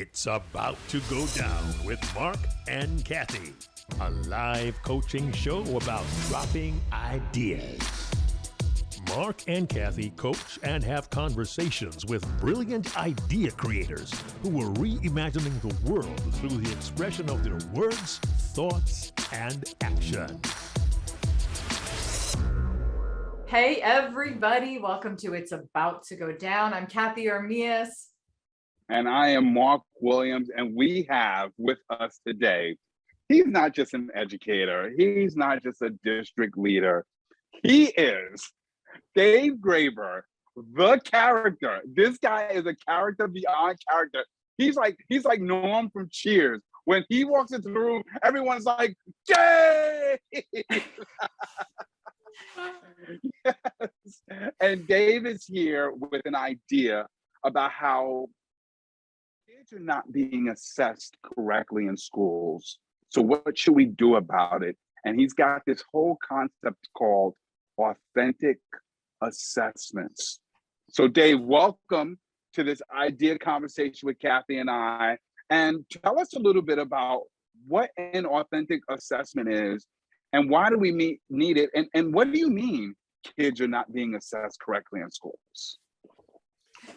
It's about to go down with Marc and Cathey, a live coaching show about dropping ideas. Marc and Cathey coach and have conversations with brilliant idea creators who are reimagining the world through the expression of their words, thoughts, and actions. Hey everybody, welcome to It's About to Go Down. I'm Cathey Armias. And I am Mark Williams, and we have with us today, he's not just an educator, he's not just a district leader, he is Dave Graeber, the character. This guy is a character beyond character. He's like Norm from Cheers. When he walks into the room, everyone's like, yay! Yes. And Dave is here with an idea about how kids are not being assessed correctly in schools. So what should we do about it? And he's got this whole concept called authentic assessments. So Dave, welcome to this idea conversation with Cathey and I. And tell us a little bit about what an authentic assessment is and why do we need it? And what do you mean kids are not being assessed correctly in schools?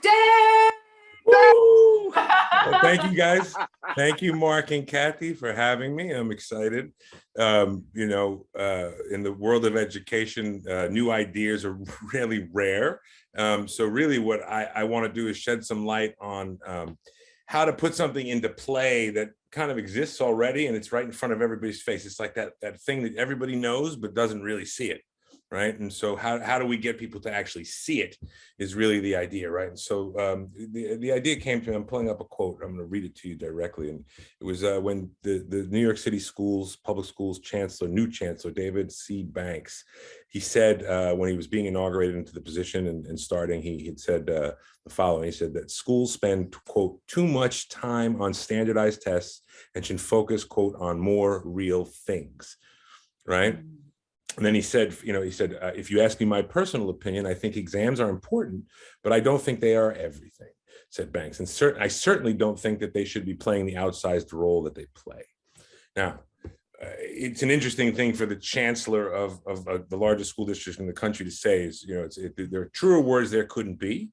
Dave! Woo! Well, thank you guys. Thank you, Marc and Cathey, for having me. I'm excited. In the world of education, new ideas are really rare. So really what I want to do is shed some light on how to put something into play that kind of exists already and it's right in front of everybody's face. It's like that thing that everybody knows but doesn't really see it. Right. And so how do we get people to actually see it is really the idea. Right. And so the idea came to me. I'm pulling up a quote. I'm going to read it to you directly. And it was when the New York City schools, public schools new chancellor, David C. Banks, he said when he was being inaugurated into the position and starting, he had said the following. He said that schools spend, quote, too much time on standardized tests and should focus, quote, on more real things. Right. And then he said, if you ask me my personal opinion, I think exams are important, but I don't think they are everything, said Banks. And I certainly don't think that they should be playing the outsized role that they play. Now, it's an interesting thing for the chancellor of the largest school district in the country to say is, there are truer words there couldn't be.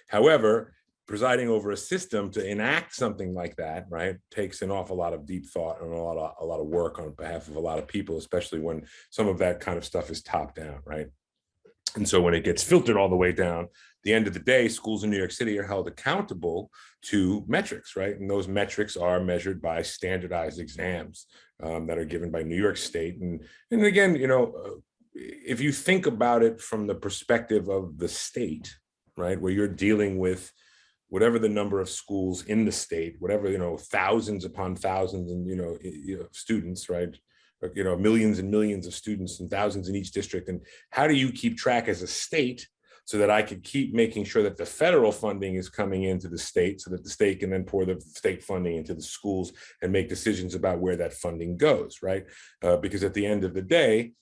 However, presiding over a system to enact something like that, right, takes an awful lot of deep thought and a lot of work on behalf of a lot of people, especially when some of that kind of stuff is top down, right? And so when it gets filtered all the way down, at the end of the day, schools in New York City are held accountable to metrics, right? And those metrics are measured by standardized exams that are given by New York State. And again, if you think about it from the perspective of the state, right, where you're dealing with whatever the number of schools in the state, whatever, thousands upon thousands and, students, right? Millions and millions of students and thousands in each district. And how do you keep track as a state so that I could keep making sure that the federal funding is coming into the state so that the state can then pour the state funding into the schools and make decisions about where that funding goes, right? Because at the end of the day,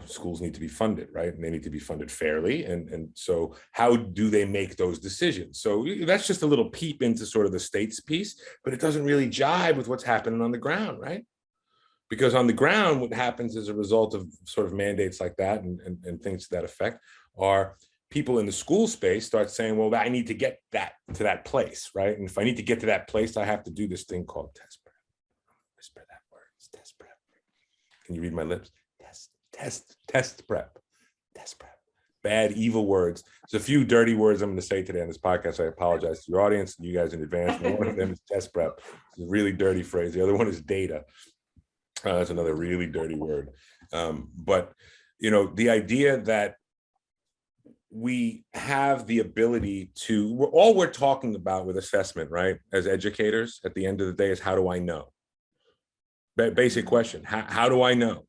schools need to be funded, right? And they need to be funded fairly. And so how do they make those decisions? So that's just a little peep into sort of the state's piece, but it doesn't really jive with what's happening on the ground, right? Because on the ground, what happens as a result of sort of mandates like that and things to that effect are people in the school space start saying, well, I need to get to that place, right? And if I need to get to that place, I have to do this thing called test prep. Whisper that word, it's test prep. Can you read my lips? Test prep. Bad, evil words. There's a few dirty words I'm going to say today on this podcast. I apologize to your audience and you guys in advance. One of them is test prep. It's a really dirty phrase. The other one is data. That's another really dirty word. But the idea that we have the ability to, all we're talking about with assessment, right, as educators, at the end of the day is how do I know? Basic question. How do I know?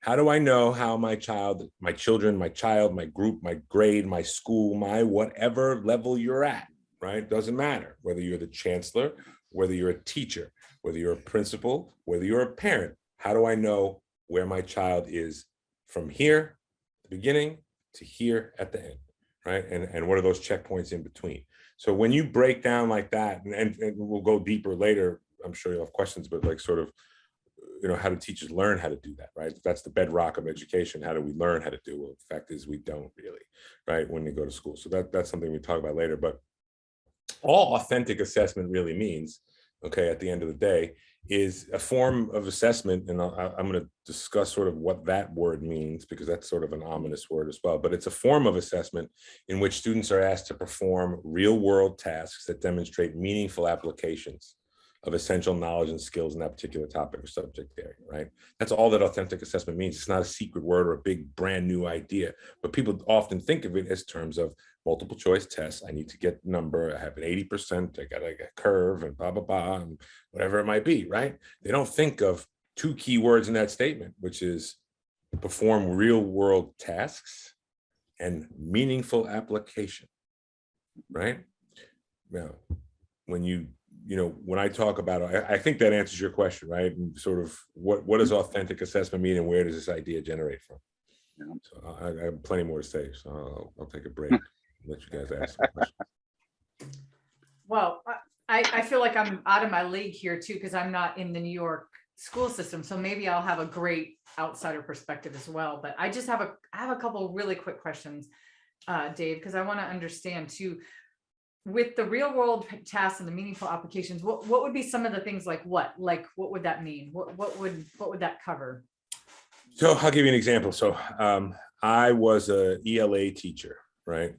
How do I know how my child, my group, my grade, my school, my whatever level you're at, right? Doesn't matter whether you're the chancellor, whether you're a teacher, whether you're a principal, whether you're a parent. How do I know where my child is from here, the beginning, to here at the end, right? And what are those checkpoints in between? So when you break down like that, and we'll go deeper later, I'm sure you'll have questions, but like sort of, how do teachers learn how to do that, right? That's the bedrock of education. How do we learn how to do? Well, the fact is we don't really, right, when we go to school. So that's something we talk about later. But all authentic assessment really means, okay, at the end of the day, is a form of assessment, and I'm going to discuss sort of what that word means, because that's sort of an ominous word as well, but it's a form of assessment in which students are asked to perform real-world tasks that demonstrate meaningful applications of essential knowledge and skills in that particular topic or subject area, right? That's all that authentic assessment means. It's not a secret word or a big brand new idea, but people often think of it as terms of multiple choice tests. I need to get the number, I have an 80%, I got a curve and blah, blah, blah, and whatever it might be, right? They don't think of two key words in that statement, which is perform real world tasks and meaningful application, right? Now, when I talk about it, I think that answers your question, right? And sort of what does authentic assessment mean, and where does this idea generate from? Yeah. So I have plenty more to say, so I'll take a break and let you guys ask some questions. Well, I feel like I'm out of my league here too, because I'm not in the New York school system. So maybe I'll have a great outsider perspective as well. But I just have a couple of really quick questions, Dave, because I want to understand too, with the real world tasks and the meaningful applications, what would be some of the things what would that mean? What would that cover? So I'll give you an example. So I was a ELA teacher, right?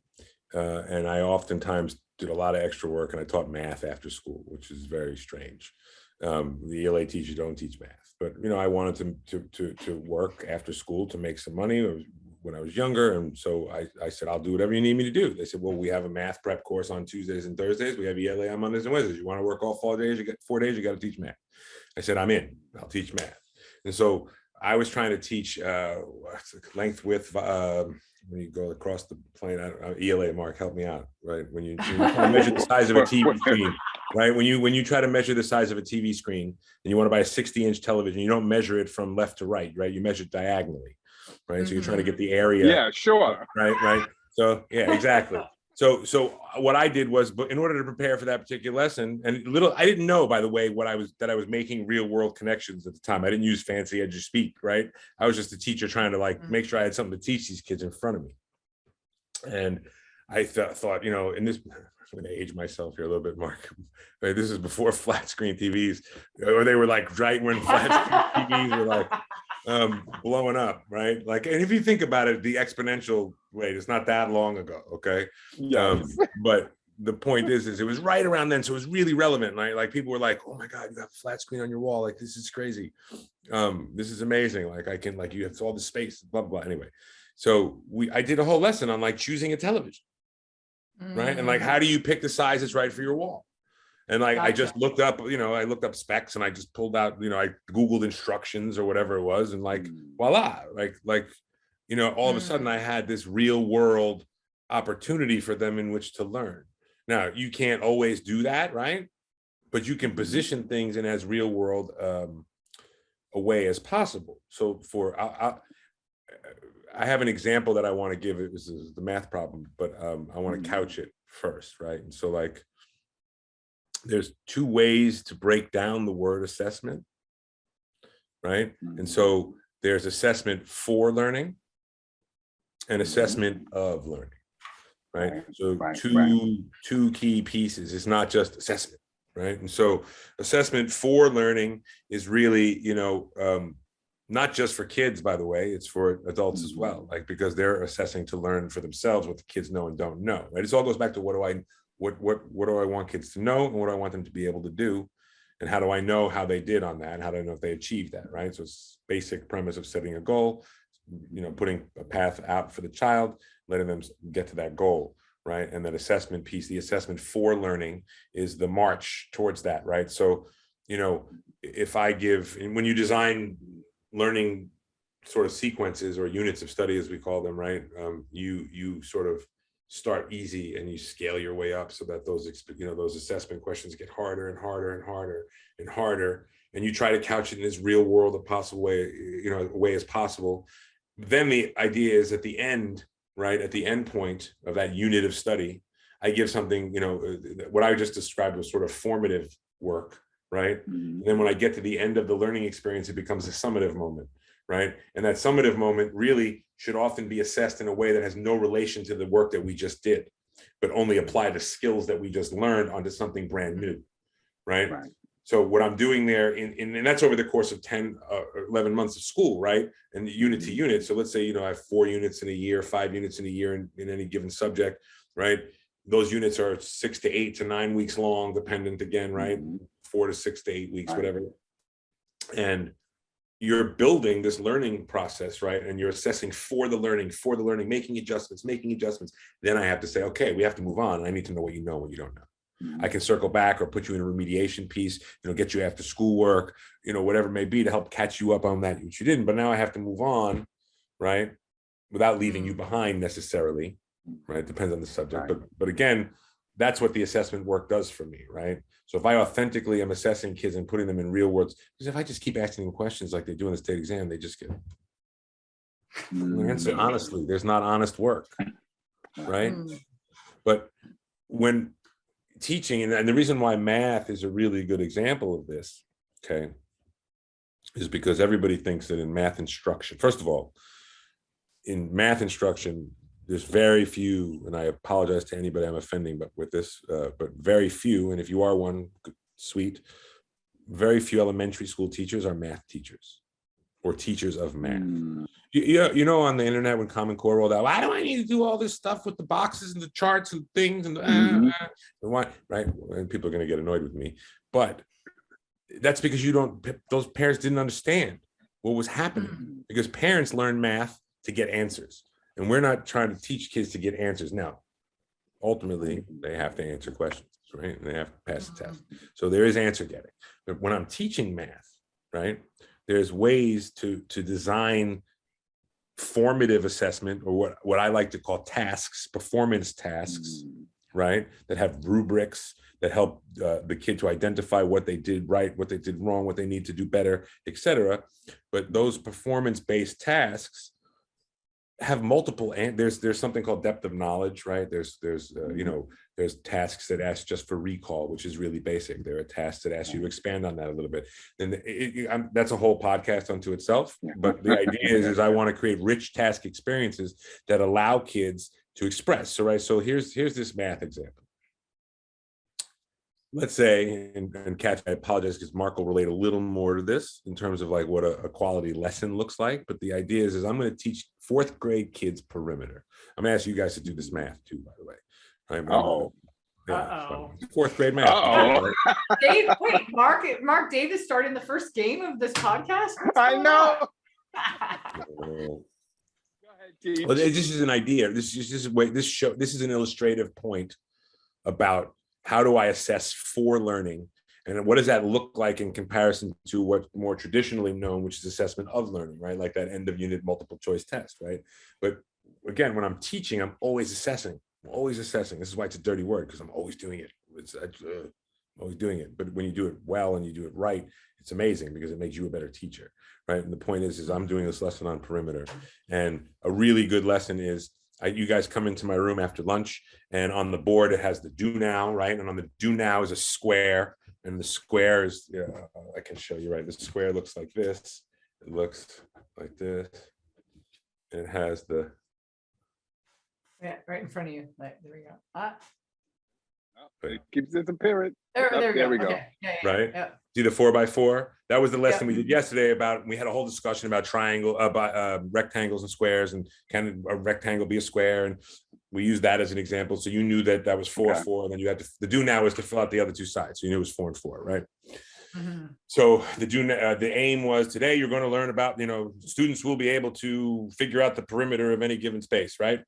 And I oftentimes did a lot of extra work, and I taught math after school, which is very strange. The ELA teachers don't teach math, but I wanted to work after school to make some money when I was younger, and so I said, I'll do whatever you need me to do. They said, well, we have a math prep course on Tuesdays and Thursdays. We have ELA on Mondays and Wednesdays. You want to work all 4 days? You got 4 days. You got to teach math. I said, I'm in. I'll teach math. And so I was trying to teach length, width. When you go across the plane, ELA, Mark, help me out, right? When you measure the size of a TV screen, right? When you try to measure the size of a TV screen and you want to buy a 60-inch television, you don't measure it from left to right, right? You measure it diagonally, right? So you're trying to get the area. Yeah, sure. Right. So yeah, exactly. So what I did was, but in order to prepare for that particular lesson, and I didn't know, by the way, that I was making real world connections at the time. I didn't use fancy edge of speak, right? I was just a teacher trying to make sure I had something to teach these kids in front of me. And I thought, and this, I'm going to age myself here a little bit, Mark. Right, this is before flat screen TVs, or they were right when flat screen TVs were blowing up, right? And if you think about it, the exponential rate is not that long ago, okay? Yes. But the point is it was right around then, so it was really relevant, right? People were like, oh my God, you have a flat screen on your wall, this is crazy. This is amazing. I can, you have all the space, blah, blah, blah. Anyway, so I did a whole lesson on choosing a television, right? And how do you pick the size that's right for your wall? And gotcha. I just looked up, I looked up specs, and I just pulled out, I Googled instructions or whatever it was, and voila, all of a sudden I had this real world opportunity for them in which to learn. Now, you can't always do that, right? But you can position things in as real world a way as possible. So I have an example that I want to give. This is the math problem, but I want to couch it first, right? And so there's two ways to break down the word assessment, right? And so there's assessment for learning and assessment of learning, right? So two key pieces. It's not just assessment, right? And so assessment for learning is really, not just for kids, by the way, it's for adults as well, because they're assessing to learn for themselves what the kids know and don't know, right? It all goes back to what do I want kids to know, and what do I want them to be able to do, and how do I know how they did on that, and how do I know if they achieved that, right? So it's basic premise of setting a goal, putting a path out for the child, letting them get to that goal, right? And that assessment piece, the assessment for learning, is the march towards that, right? So, if I give, and when you design learning sort of sequences or units of study, as we call them, right? You sort of start easy and you scale your way up so that those assessment questions get harder and harder and harder and harder, and you try to couch it in as real world a possible way, way as possible. Then the idea is at the end, right, at the end point of that unit of study, I give something, what I just described was sort of formative work, right? And then when I get to the end of the learning experience, it becomes a summative moment, right? And that summative moment really should often be assessed in a way that has no relation to the work that we just did, but only apply the skills that we just learned onto something brand new, right? So what I'm doing there, and that's over the course of 10, 11 months of school, right? And unit to unit. So let's say, I have 4 units in a year, 5 units in a year in any given subject, right? Those units are 6 to 8 to 9 weeks long, dependent again, right? 4 to 6 to 8 weeks, whatever. And you're building this learning process, right? And you're assessing for the learning, making adjustments. Then I have to say, okay, we have to move on. I need to know what you know, what you don't know. I can circle back or put you in a remediation piece, get you after school work, whatever it may be to help catch you up on that which you didn't. But now I have to move on, right? Without leaving you behind necessarily, right? Depends on the subject. But again, that's what the assessment work does for me, right? So if I authentically am assessing kids and putting them in real worlds, because if I just keep asking them questions like they do in the state exam, they just get answer honestly. There's not honest work, right? But when teaching, and the reason why math is a really good example of this, okay, is because everybody thinks that in math instruction, first of all, in math instruction, there's very few, and I apologize to anybody I'm offending, but with this, but very few, and if you are one, sweet, very few elementary school teachers are math teachers or teachers of math. On the internet when Common Core rolled out, why do I need to do all this stuff with the boxes and the charts and things and why, right? And people are going to get annoyed with me, but that's because those parents didn't understand what was happening, because parents learn math to get answers, and we're not trying to teach kids to get answers. Now, ultimately, they have to answer questions, right? And they have to pass the test. So there is answer getting. But when I'm teaching math, right, there's ways to design formative assessment, or what I like to call tasks, performance tasks, right? That have rubrics that help the kid to identify what they did right, what they did wrong, what they need to do better, etc. But those performance-based tasks have multiple, and there's something called depth of knowledge, right? There's tasks that ask just for recall, which is really basic. There are tasks that ask you to expand on that a little bit. And that's a whole podcast unto itself. But the idea is I want to create rich task experiences that allow kids to express. So, right. So here's this math example. Let's say, and Kat, I apologize because Marc will relate a little more to this in terms of like what a quality lesson looks like. But the idea is I'm going to teach 4th grade kids perimeter. I'm going to ask you guys to do this math too, by the way. Uh-oh. 4th grade math. Dave, wait, Marc Davis starting the first game of this podcast? I know. Go ahead, well, this is an idea. This is an illustrative point about how do I assess for learning, and what does that look like in comparison to what's more traditionally known, which is assessment of learning, right? Like that end of unit multiple choice test, right? But again, when I'm teaching, I'm always assessing. This is why it's a dirty word, because I'm always doing it. I'm always doing it. But when you do it well and you do it right, it's amazing because it makes you a better teacher, right? And the point is I'm doing this lesson on perimeter, and a really good lesson is you guys come into my room after lunch, and on the board it has the do now, right? And on the do now is a square, and the square is, I can show you, right? The square looks like this. It looks like this. And it has the right in front of you. There we go. It keeps its appearance. There we go. Okay. Yeah, right? Yeah. See the 4x4? That was the lesson we did yesterday about, we had a whole discussion about rectangles and squares, and can a rectangle be a square? And we used that as an example. So you knew that was 4 and 4, and then you had to, the do now is to fill out the other 2 sides. So you knew it was 4 and 4, right? So the aim was today you're going to learn about, students will be able to figure out the perimeter of any given space, right?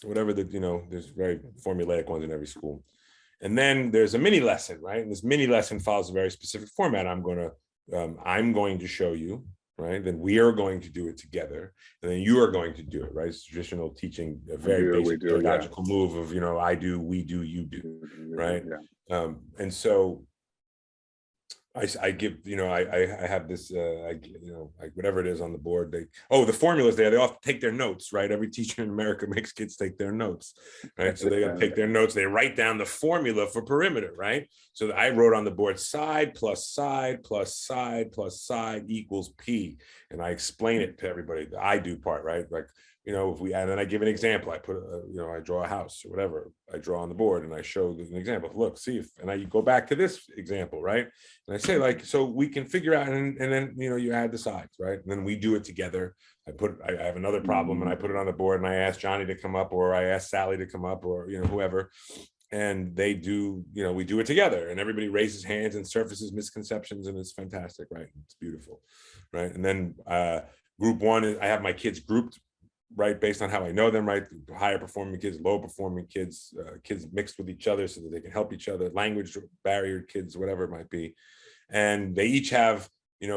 Whatever there's very formulaic ones in every school. And then there's a mini lesson, right? And this mini lesson follows a very specific format. I'm going to show you, right? Then we are going to do it together, and then you are going to do it, right? It's traditional teaching, a very basic pedagogical move of, I do, we do, you do, right? And so I give, I have this, like whatever it is on the board, the formula's there. They all have to take their notes, right? Every teacher in America makes kids take their notes, right? So they got to take their notes. They write down the formula for perimeter, right? So I wrote on the board side plus side plus side plus side equals P. And I explain it to everybody, the I do part, right? Like, and then I give an example. I put, I draw a house or whatever. I draw on the board and I show an example. Look, see if, and I go back to this example, right? And I say like, so we can figure out, and then, you add the sides, right? And then we do it together. I have another problem and I put it on the board and I ask Johnny to come up, or I ask Sally to come up, or, whoever. And they do, we do it together, and everybody raises hands and surfaces misconceptions, and it's fantastic, right? It's beautiful, right? And then group one, I have my kids grouped, right, based on how I know them, right? Higher performing kids, low performing kids, kids mixed with each other so that they can help each other, language barrier kids, whatever it might be. And they each have,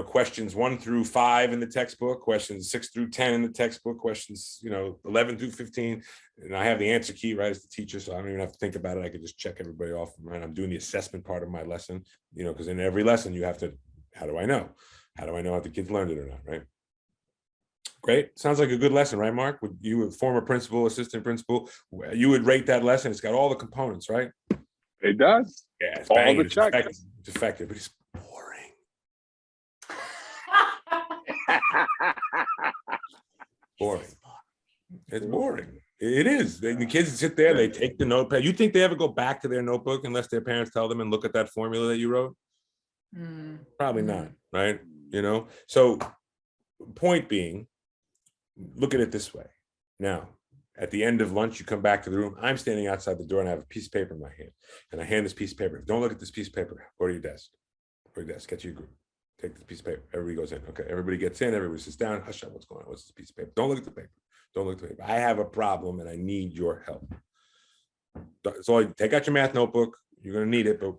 questions 1 through 5 in the textbook, questions 6 through 10 in the textbook, questions, 11 through 15. And I have the answer key, right, as the teacher, so I don't even have to think about it. I could just check everybody off, right? I'm doing the assessment part of my lesson, because in every lesson you have to, how do I know? How do I know if the kids learned it or not, right? Great. Sounds like a good lesson, right, Mark? Would you, former principal, assistant principal, you would rate that lesson? It's got all the components, right? It does. Yeah, it's all banging. the It's checks. effective. It's effective, but it's boring. Boring. It's boring. It is. The kids sit there, they take the notepad. You think they ever go back to their notebook unless their parents tell them and look at that formula that you wrote? Probably not, right? So point being, look at it this way. Now, at the end of lunch, you come back to the room. I'm standing outside the door and I have a piece of paper in my hand. And I hand this piece of paper. Don't look at this piece of paper. Go to your desk. Go to your desk. Get to your group. Take this piece of paper. Everybody goes in. Okay. Everybody gets in. Everybody sits down. Hush up. What's going on? What's this piece of paper? Don't look at the paper. Don't look at the paper. I have a problem and I need your help. So take out your math notebook. You're going to need it, but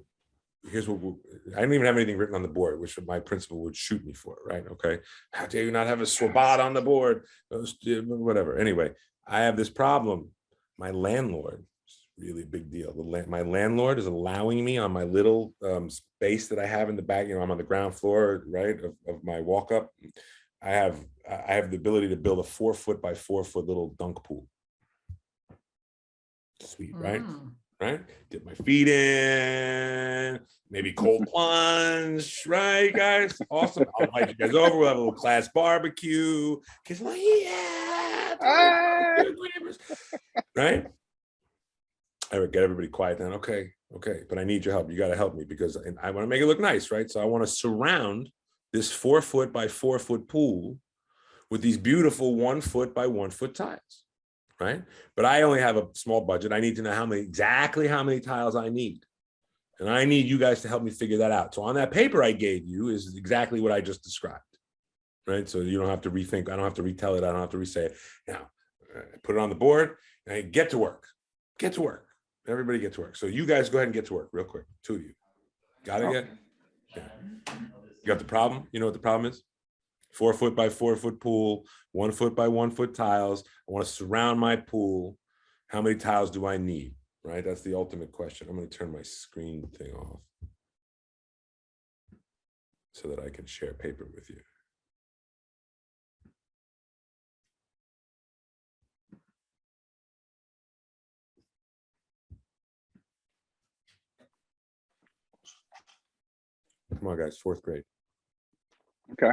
here's what I don't even have anything written on the board, which my principal would shoot me for, right? Okay. How dare you not have a swabat on the board? Whatever. Anyway, I have this problem. My landlord, really a big deal. My landlord is allowing me on my little space that I have in the back. I'm on the ground floor, right, of my walk up. I have the ability to build a 4 foot by 4 foot little dunk pool. Sweet, right? Right? Dip my feet in, maybe cold plunge, right, guys? Awesome. I'll invite you guys over. We'll have a little class barbecue. Kids are like, yeah. Right? I would get everybody quiet then. Okay, but I need your help. You got to help me because I want to make it look nice, right? So I want to surround this 4 foot by 4 foot pool with these beautiful 1 foot by 1 foot tiles. Right? But I only have a small budget. I need to know exactly how many tiles I need. And I need you guys to help me figure that out. So on that paper I gave you is exactly what I just described. Right? So you don't have to rethink. I don't have to retell it. I don't have to re-say it. Now, put it on the board and get to work. Get to work. Everybody get to work. So you guys go ahead and get to work real quick. 2 of you. Got it yet? Yeah. You got the problem? You know what the problem is? 4 foot by 4 foot pool, 1 foot by 1 foot tiles. I want to surround my pool. How many tiles do I need? Right? That's the ultimate question. I'm going to turn my screen thing off so that I can share paper with you. Come on, guys, 4th grade. Okay.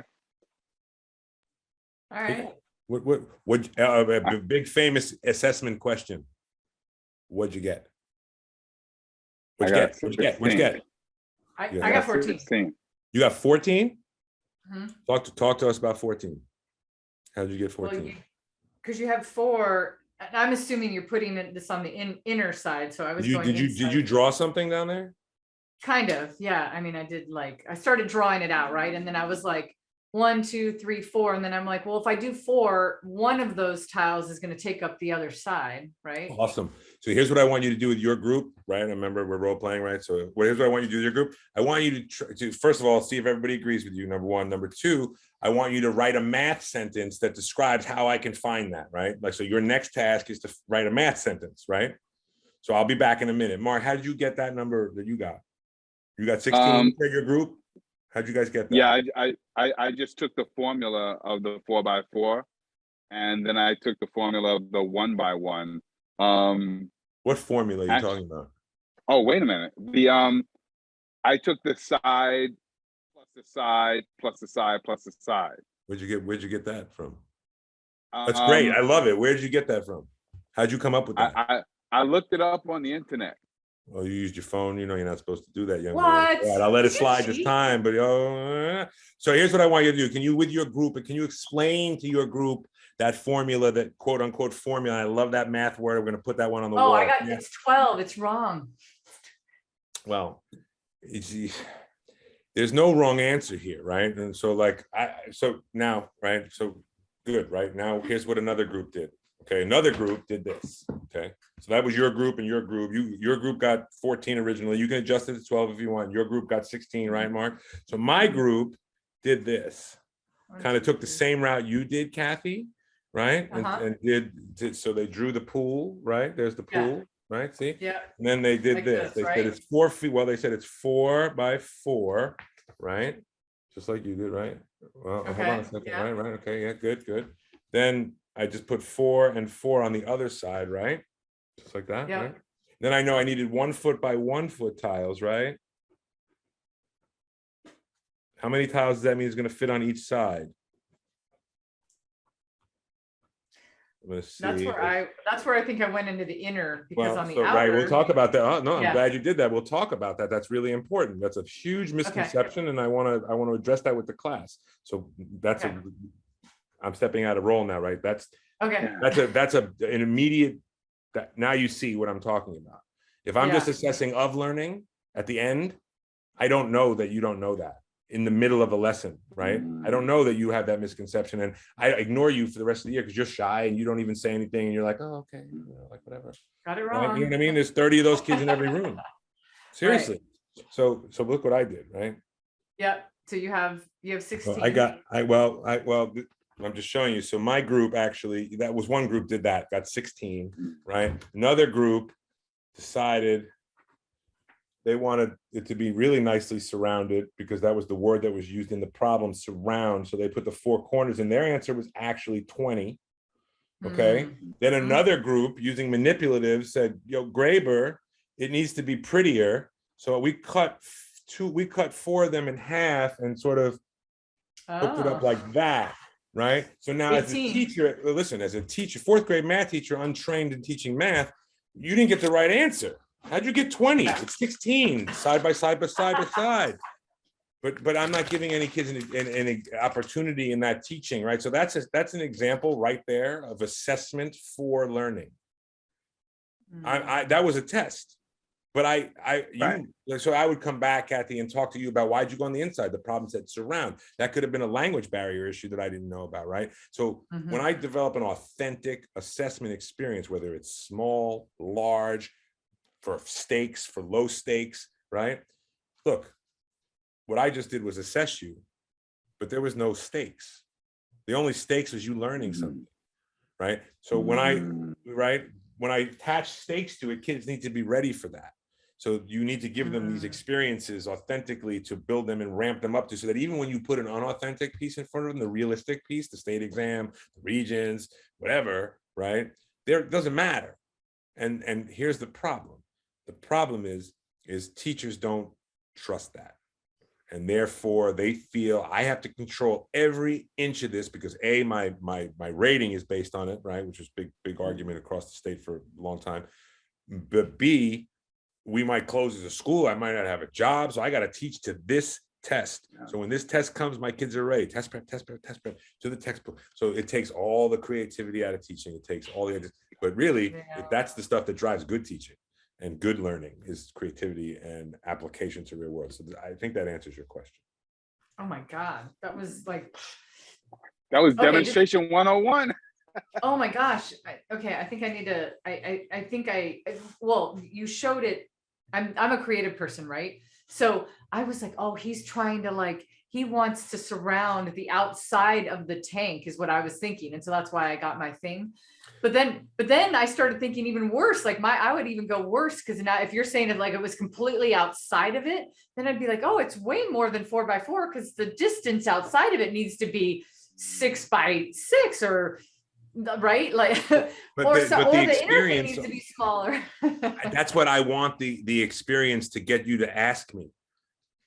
All right. What a big famous assessment question. What'd you get? What'd you get? What'd you get? What'd you get? I got 14. 16. You got 14? Mm-hmm. Talk to us about 14. How did you get 14? Well, because you have 4. And I'm assuming you're putting this on the inner side. So I was going. Did you draw something down there? Kind of, yeah. I mean, I started drawing it out, right? And then I was like, 1, 2, 3, 4. And then I'm like, well, if I do 4, one of those tiles is going to take up the other side, right? Awesome. So here's what I want you to do with your group, right? Remember, we're role playing, right? So here's what I want you to do with your group. I want you to first of all, see if everybody agrees with you, number 1. Number 2, I want you to write a math sentence that describes how I can find that, right? Like, so your next task is to write a math sentence, right? So I'll be back in a minute. Mark, how did you get that number that you got? You got 16 for your group? How'd you guys get that? Yeah, I just took the formula of the 4x4, and then I took the formula of the 1x1. What formula are you Actually, talking about? oh, wait a minute. I took the side plus the side plus the side plus the side. Where'd you get that from? That's great. Um, I love it. Where did you get that from? How'd you come up with that? I looked it up on the internet. Oh, you used your phone. You know you're not supposed to do that, young man. What? All right, I'll let it Did you slide this cheat? time. But so here's what I want you to do. Can you, with your group, and can you explain to your group that formula, that quote unquote formula? I love that math word. We're going to put that one on the wall. Oh, it's 12. It's wrong. Well, there's no wrong answer here, right? And so so now, right? So good, right? Now here's what another group did. Okay, another group did this. Okay, so that was your group and your group. Your group got 14 originally. You can adjust it to 12 if you want. Your group got 16, right, Mark? So my group did this. Kind of took the same route you did, Cathey, right? And did so they drew the pool, right? There's the pool, right? See? Yeah. And then they did Like this. They right? said it's 4 feet. Well, they said it's 4x4, right? Just like you did, right? Well, hold on a second. Yeah. Right. Okay, yeah, good. Then I just put 4 and 4 on the other side, right? Just like that, right? Then I know I needed 1 foot by 1 foot tiles, right? How many tiles does that mean is going to fit on each side? I'm going to see. That's where I think I went into the inner, because on the outer. Right, we'll talk about that. Oh, no, I'm Yeah. glad you did that. We'll talk about that. That's really important. That's a huge misconception, and I want to address that with the class. So that's I'm stepping out of role now, right? That's an immediate, that now you see what I'm talking about. If I'm just assessing of learning at the end, I don't know that you don't know that in the middle of a lesson, right? I don't know that you have that misconception, and I ignore you for the rest of the year because you're shy and you don't even say anything, and you're like, oh, okay, like whatever. Got it wrong. Right? You know what I mean? There's 30 of those kids in every room. Seriously. Right. So look what I did, right? Yeah. So you have 16. I'm just showing you. So my group, actually, that was one group did that, got 16, right? Another group decided they wanted it to be really nicely surrounded, because that was the word that was used in the problem, surround. So they put the 4 corners, and their answer was actually 20. Okay. Then another group, using manipulative, said, Graeber, it needs to be prettier. So we cut 4 of them in half and sort of hooked it up like that. Right. So now 18. As a teacher, listen, as a teacher, 4th grade math teacher, untrained in teaching math, you didn't get the right answer. How'd you get 20? It's 16, side by side. But I'm not giving any kids any opportunity in that teaching, right? So that's an example right there of assessment for learning. That was a test. But so I would come back, Cathey, and talk to you about why'd you go on the inside? The problem said surround. That could have been a language barrier issue that I didn't know about, right? So when I develop an authentic assessment experience, whether it's small, large, for stakes, for low stakes, right? Look, what I just did was assess you, but there was no stakes. The only stakes was you learning something, right? So when I attach stakes to it, kids need to be ready for that. So you need to give them these experiences authentically to build them and ramp them up to, so that even when you put an unauthentic piece in front of them, the realistic piece, the state exam, the regions, whatever, right? It doesn't matter. And here's the problem. The problem is teachers don't trust that. And therefore they feel I have to control every inch of this, because A, my rating is based on it, right? Which was big argument across the state for a long time. But B, we might close as a school. I might not have a job. So I got to teach to this test. So when this test comes, my kids are ready. Test prep to the textbook. So it takes all the creativity out of teaching. It takes all the, but really that's the stuff that drives good teaching. And good learning is creativity and application to real world. So I think that answers your question. Oh my God. That was demonstration 101. Oh my gosh. I think I need to, well, you showed it. I'm a creative person, right? So I was like, oh, he's trying to he wants to surround the outside of the tank is what I was thinking. And so that's why I got my thing. But then I started thinking even worse, like I would even go worse, because now if you're saying it like it was completely outside of it, then I'd be like, oh, it's way more than 4x4, because the distance outside of it needs to be 6x6 or right, like But or the the interface experience needs to be smaller. that's what I want the experience to get you to ask me.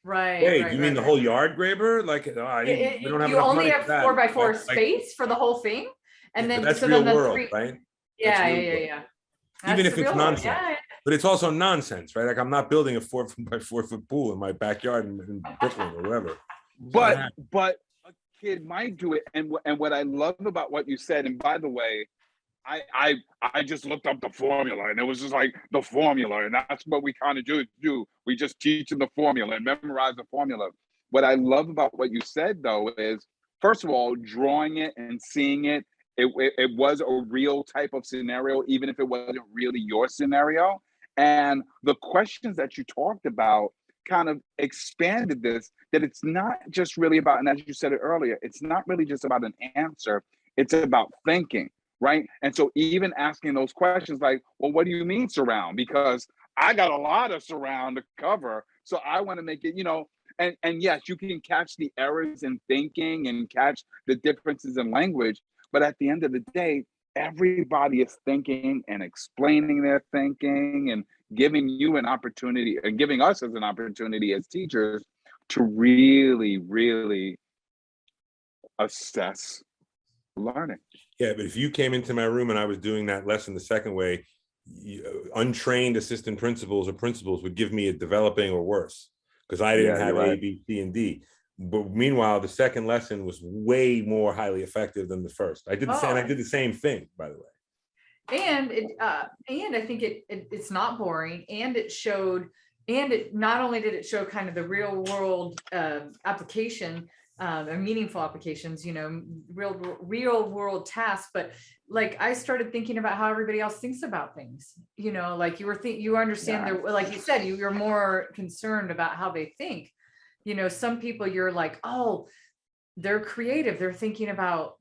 Right. Hey, right, do you mean right, the right. whole yard, Graeber? Like, we don't have You enough only money have for that. 4x4 Right? Like, space for the whole thing, and but then that's so real then the world, three. right? That's Yeah, real yeah, world. yeah. Even That's if the it's real world. nonsense, Yeah. but it's also nonsense, right? Like, I'm not building a 4x4 pool in my backyard in Brooklyn or wherever. But a kid might do it, and what I love about what you said, and by the way, I just looked up the formula, and it was just like the formula, and that's what we kind of do. We just teach them the formula and memorize the formula. What I love about what you said though is, first of all, drawing it and seeing it. It was a real type of scenario, even if it wasn't really your scenario. And the questions that you talked about kind of expanded this, that it's not just really about, and as you said it earlier, it's not really just about an answer, it's about thinking, right? And so even asking those questions like, well, what do you mean surround? Because I got a lot of surround to cover. So I want to make it, and yes, you can catch the errors in thinking and catch the differences in language. But at the end of the day, everybody is thinking and explaining their thinking and giving you an opportunity and giving us as an opportunity as teachers to really, really assess learning. Yeah, but if you came into my room and I was doing that lesson the second way, untrained assistant principals or principals would give me a developing or worse, because I didn't have A, B, C, and D. But meanwhile, the second lesson was way more highly effective than the first. I did the same thing, by the way. And I think it's not boring, and it showed, and it not only did it show kind of the real world application, and meaningful applications, real world tasks, but like I started thinking about how everybody else thinks about things, like you understand like you said, you're more concerned about how they think. Some people you're like, oh, they're creative. They're thinking about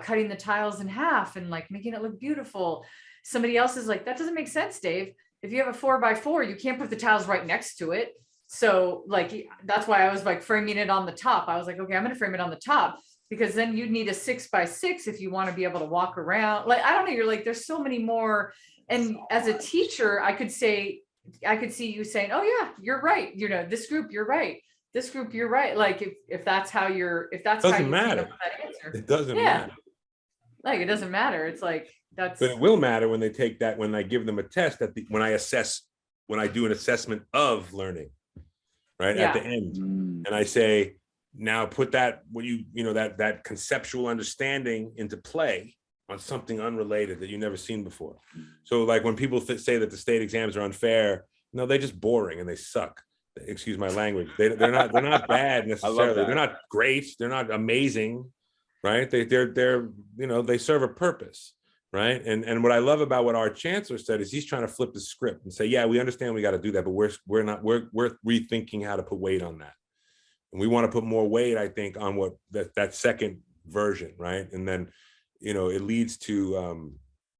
cutting the tiles in half and like making it look beautiful. Somebody else is like, that doesn't make sense, Dave. If you have a 4x4, you can't put the tiles right next to it. So like, that's why I was like framing it on the top. I was like, okay, I'm going to frame it on the top, because then you'd need a 6x6 if you want to be able to walk around. Like, I don't know. You're like, there's so many more. And as a teacher, I could see you saying, oh yeah, you're right. This group, you're right. This group, you're right. Like if that's how it doesn't matter. It doesn't matter. Like it doesn't matter. It's like that's. But it will matter when they take that, when I give them a test when I do an assessment of learning, right at the end, and I say, now put that that conceptual understanding into play on something unrelated that you've never seen before. So like when people say that the state exams are unfair, no, they're just boring and they suck. Excuse my language. They're not bad necessarily. They're not great. They're not amazing, right? They're they serve a purpose, right? And what I love about what our chancellor said is he's trying to flip the script and say, yeah, we understand we got to do that, but we're rethinking how to put weight on that, and we want to put more weight, I think, on what that second version, right? And then it leads to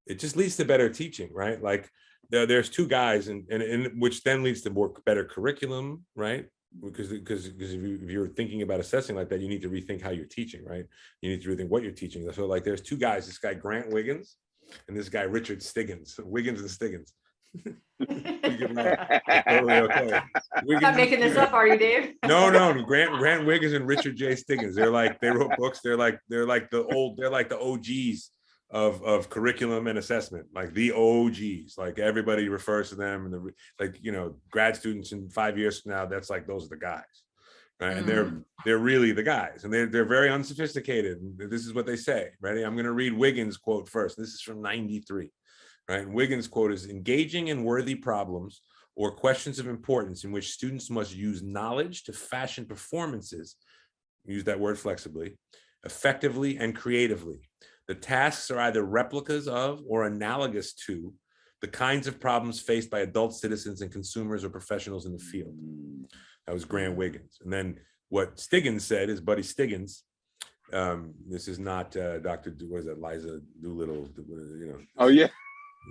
it just leads to better teaching, right? Like there's two guys, and which then leads to better curriculum, right? Because if you're thinking about assessing like that, you need to rethink how you're teaching, right? You need to rethink what you're teaching. So like there's two guys, this guy Grant Wiggins and this guy Richard Stiggins. Wiggins and Stiggins. Totally okay. Not making this up, are you, Dave? No. Grant Wiggins and Richard J. Stiggins. They wrote books. They're like the OGs of curriculum and assessment, like the OGs. Like everybody refers to them, and grad students in 5 years from now, that's like those are the guys, right? And they're really the guys, and they're very unsophisticated. This is what they say. Ready? I'm going to read Wiggins' quote first. This is from '93, right? And Wiggins' quote is, engaging in worthy problems or questions of importance in which students must use knowledge to fashion performances, use that word flexibly, effectively and creatively. The tasks are either replicas of or analogous to the kinds of problems faced by adult citizens and consumers or professionals in the field. That was Grant Wiggins. And then what Stiggins said is Buddy Stiggins. This is not Dr. What is that, Liza Doolittle, you know. Oh, yeah.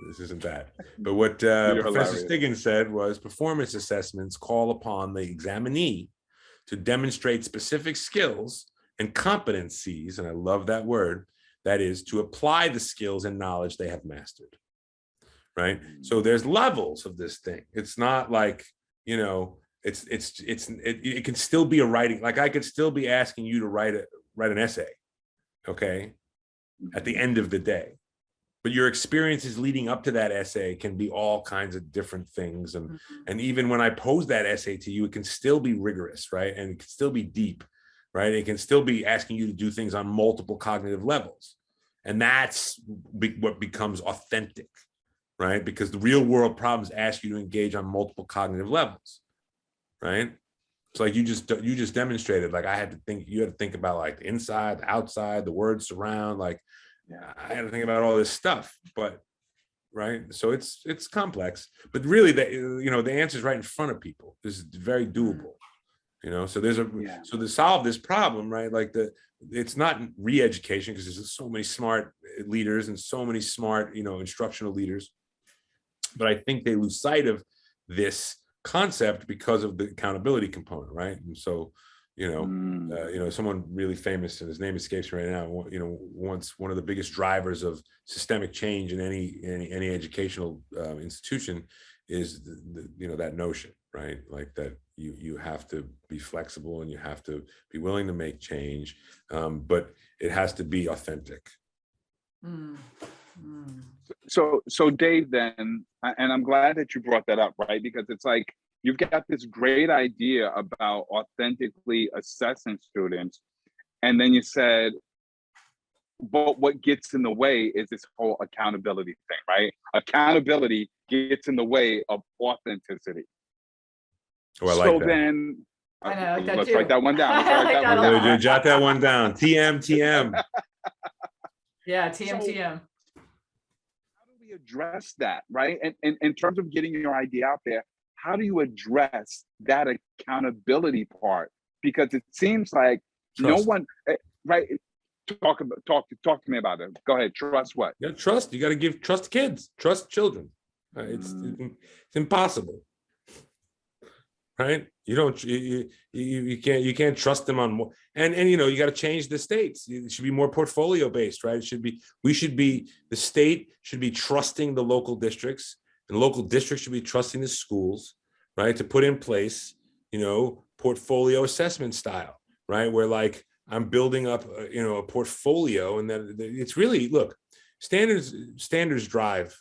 This isn't that. But what You're Professor hilarious. Stiggins said was performance assessments call upon the examinee to demonstrate specific skills and competencies, and I love that word, that is to apply the skills and knowledge they have mastered, right? So there's levels of this thing. It's not like, you know, it can still be a writing, like I could still be asking you to write an essay, okay, at the end of the day. But your experiences leading up to that essay can be all kinds of different things. And even when I pose that essay to you, it can still be rigorous, right? And it can still be deep, right? It can still be asking you to do things on multiple cognitive levels. And that's what becomes authentic, right? Because the real world problems ask you to engage on multiple cognitive levels, right? It's like you just demonstrated, like you had to think about like the inside, the outside, the words surround, like, yeah, I had to think about all this stuff, but right. So it's complex, but really the answer is right in front of people. This is very doable, you know? So so to solve this problem, right? Like it's not re-education because there's so many smart leaders and so many smart, you know, instructional leaders, but I think they lose sight of this concept because of the accountability component, right? And so, you know, someone really famous, and his name escapes me right now, you know, once one of the biggest drivers of systemic change in any educational institution is that notion, right? Like that you have to be flexible and you have to be willing to make change, but it has to be authentic. So Dave, then, and I'm glad that you brought that up, right? Because it's like, you've got this great idea about authentically assessing students. And then you said, but what gets in the way is this whole accountability thing, right? Accountability gets in the way of authenticity. Oh, I like that. Then, I know, I like that let's too. write that one down. Jot that one down. TM. Yeah, TM. How do we address that, right? And in terms of getting your idea out there, how do you address that accountability part? Because it seems like Trust. No one, right? Talk to me about it. Go ahead. Trust what? Yeah, trust. You got to give trust kids, trust children. It's impossible, right? You can't trust them on more. And you know, you got to change the states. It should be more portfolio based, right? The state should be trusting the local districts, and local districts should be trusting the schools, right? To put in place, you know, portfolio assessment style, right? Where like I'm building up, a portfolio, and then it's really, look, standards drive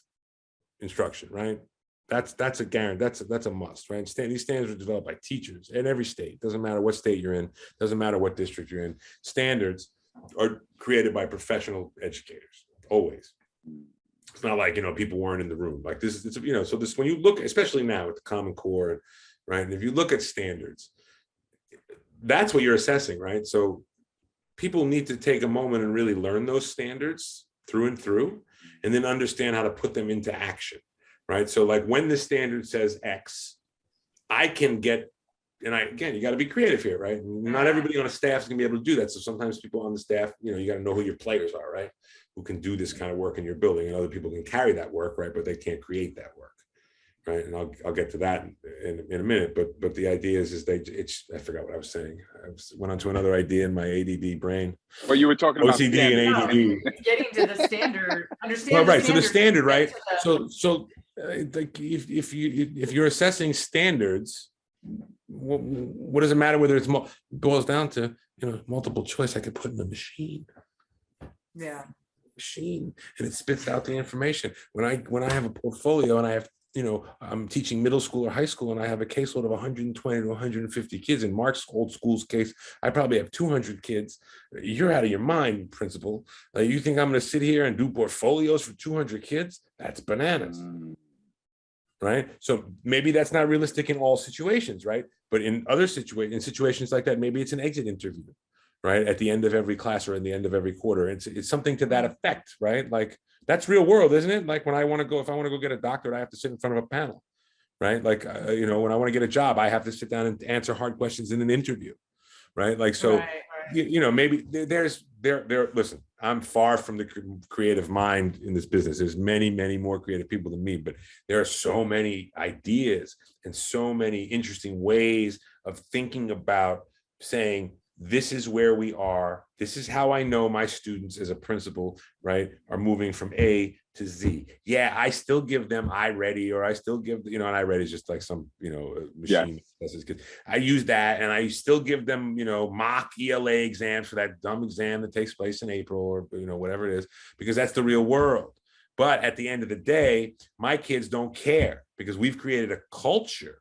instruction, right? That's a guarantee. That's a must, right? These standards are developed by teachers in every state. Doesn't matter what state you're in. Doesn't matter what district you're in. Standards are created by professional educators, always. It's not like, people weren't in the room. Like this is, so this, when you look, especially now with the Common Core, right? And if you look at standards, that's what you're assessing, right? So people need to take a moment and really learn those standards through and through, and then understand how to put them into action, right? So like when the standard says X, I can get, and again, you got to be creative here, right? Not everybody on a staff is gonna be able to do that. So sometimes people on the staff, you got to know who your players are, right? Who can do this kind of work in your building, and other people can carry that work, right? But they can't create that work, right? And I'll get to that in a minute. But the idea is I forgot what I was saying. I went on to another idea in my ADD brain. Well, you were talking about OCD and ADD. Getting to the standard, understand. Well, right. So the standard, right? So like if you're assessing standards, what does it matter whether it boils down to multiple choice? I could put in a machine. Yeah. Machine, and it spits out the information. When I have a portfolio and I have, I'm teaching middle school or high school, and I have a caseload of 120 to 150 kids. In Mark's old school's case, I probably have 200 kids. You're out of your mind, principal. You think I'm going to sit here and do portfolios for 200 kids? That's bananas. Right? So maybe that's not realistic in all situations, right? But in other situations like that, maybe it's an exit interview, right? At the end of every class or in the end of every quarter. It's something to that effect, right? Like that's real world, isn't it? Like if I want to go get a doctorate, I have to sit in front of a panel, right? Like, when I want to get a job, I have to sit down and answer hard questions in an interview, right? Like, so, Right, you know, maybe listen, I'm far from the creative mind in this business. There's many, many more creative people than me, but there are so many ideas and so many interesting ways of thinking about saying, this is where we are. This is how I know my students as a principal, right, are moving from A to Z. Yeah, I still give them iReady, or I still give, you know, and iReady is just like some, you know, machine. Yes. I use that, and I still give them, you know, mock ELA exams for that dumb exam that takes place in April, or, you know, whatever it is, because that's the real world. But at the end of the day, my kids don't care, because we've created a culture.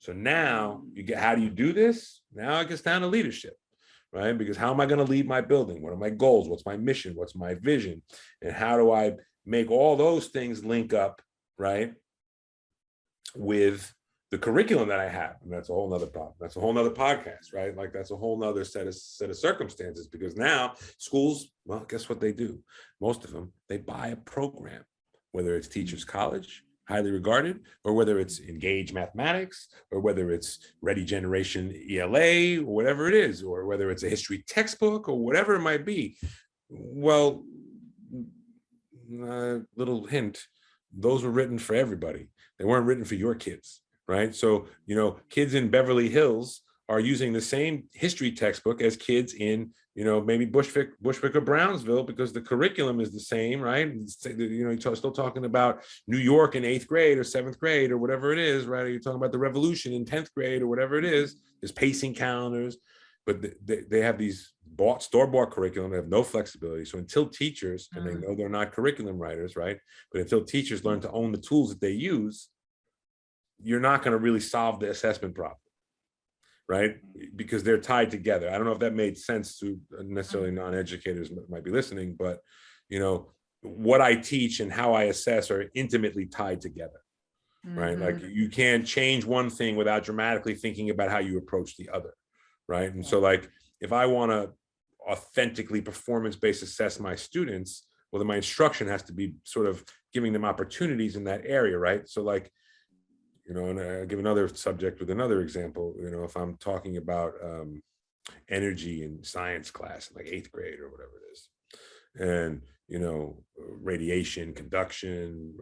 So now you get, how do you do this? Now it gets down to leadership, right? Because how am I going to lead my building? What are my goals? What's my mission? What's my vision? And how do I make all those things link up, right, with the curriculum that I have? And that's a whole nother problem. That's a whole nother podcast, right? Like, that's a whole nother set of circumstances, because now schools, well, guess what they do? Most of them, they buy a program, whether it's Teachers College, highly regarded, or whether it's Engage Mathematics, or whether it's Ready Generation ELA, or whatever it is, or whether it's a history textbook, or whatever it might be. Well, little hint, those were written for everybody. They weren't written for your kids, right? So, you know, kids in Beverly Hills are using the same history textbook as kids in, you know, maybe Bushwick or Brownsville, because the curriculum is the same, right? You know, you're still talking about New York in 8th grade or 7th grade or whatever it is, right? Or you're talking about the Revolution in 10th grade or whatever it is. There's pacing calendars, but they have these store-bought curriculum. They have no flexibility. So until teachers, and they know they're not curriculum writers, right? But until teachers learn to own the tools that they use, you're not going to really solve the assessment problem, right? Because they're tied together. I don't know if that made sense to necessarily non-educators might be listening, but, you know, what I teach and how I assess are intimately tied together, right? Like, you can't change one thing without dramatically thinking about how you approach the other, right? And so, like, if I want to authentically performance-based assess my students, well, then my instruction has to be sort of giving them opportunities in that area, right? So, like, you know, and I'll give another subject with another example. You know, if I'm talking about energy in science class, like 8th grade or whatever it is, and, you know, radiation, conduction,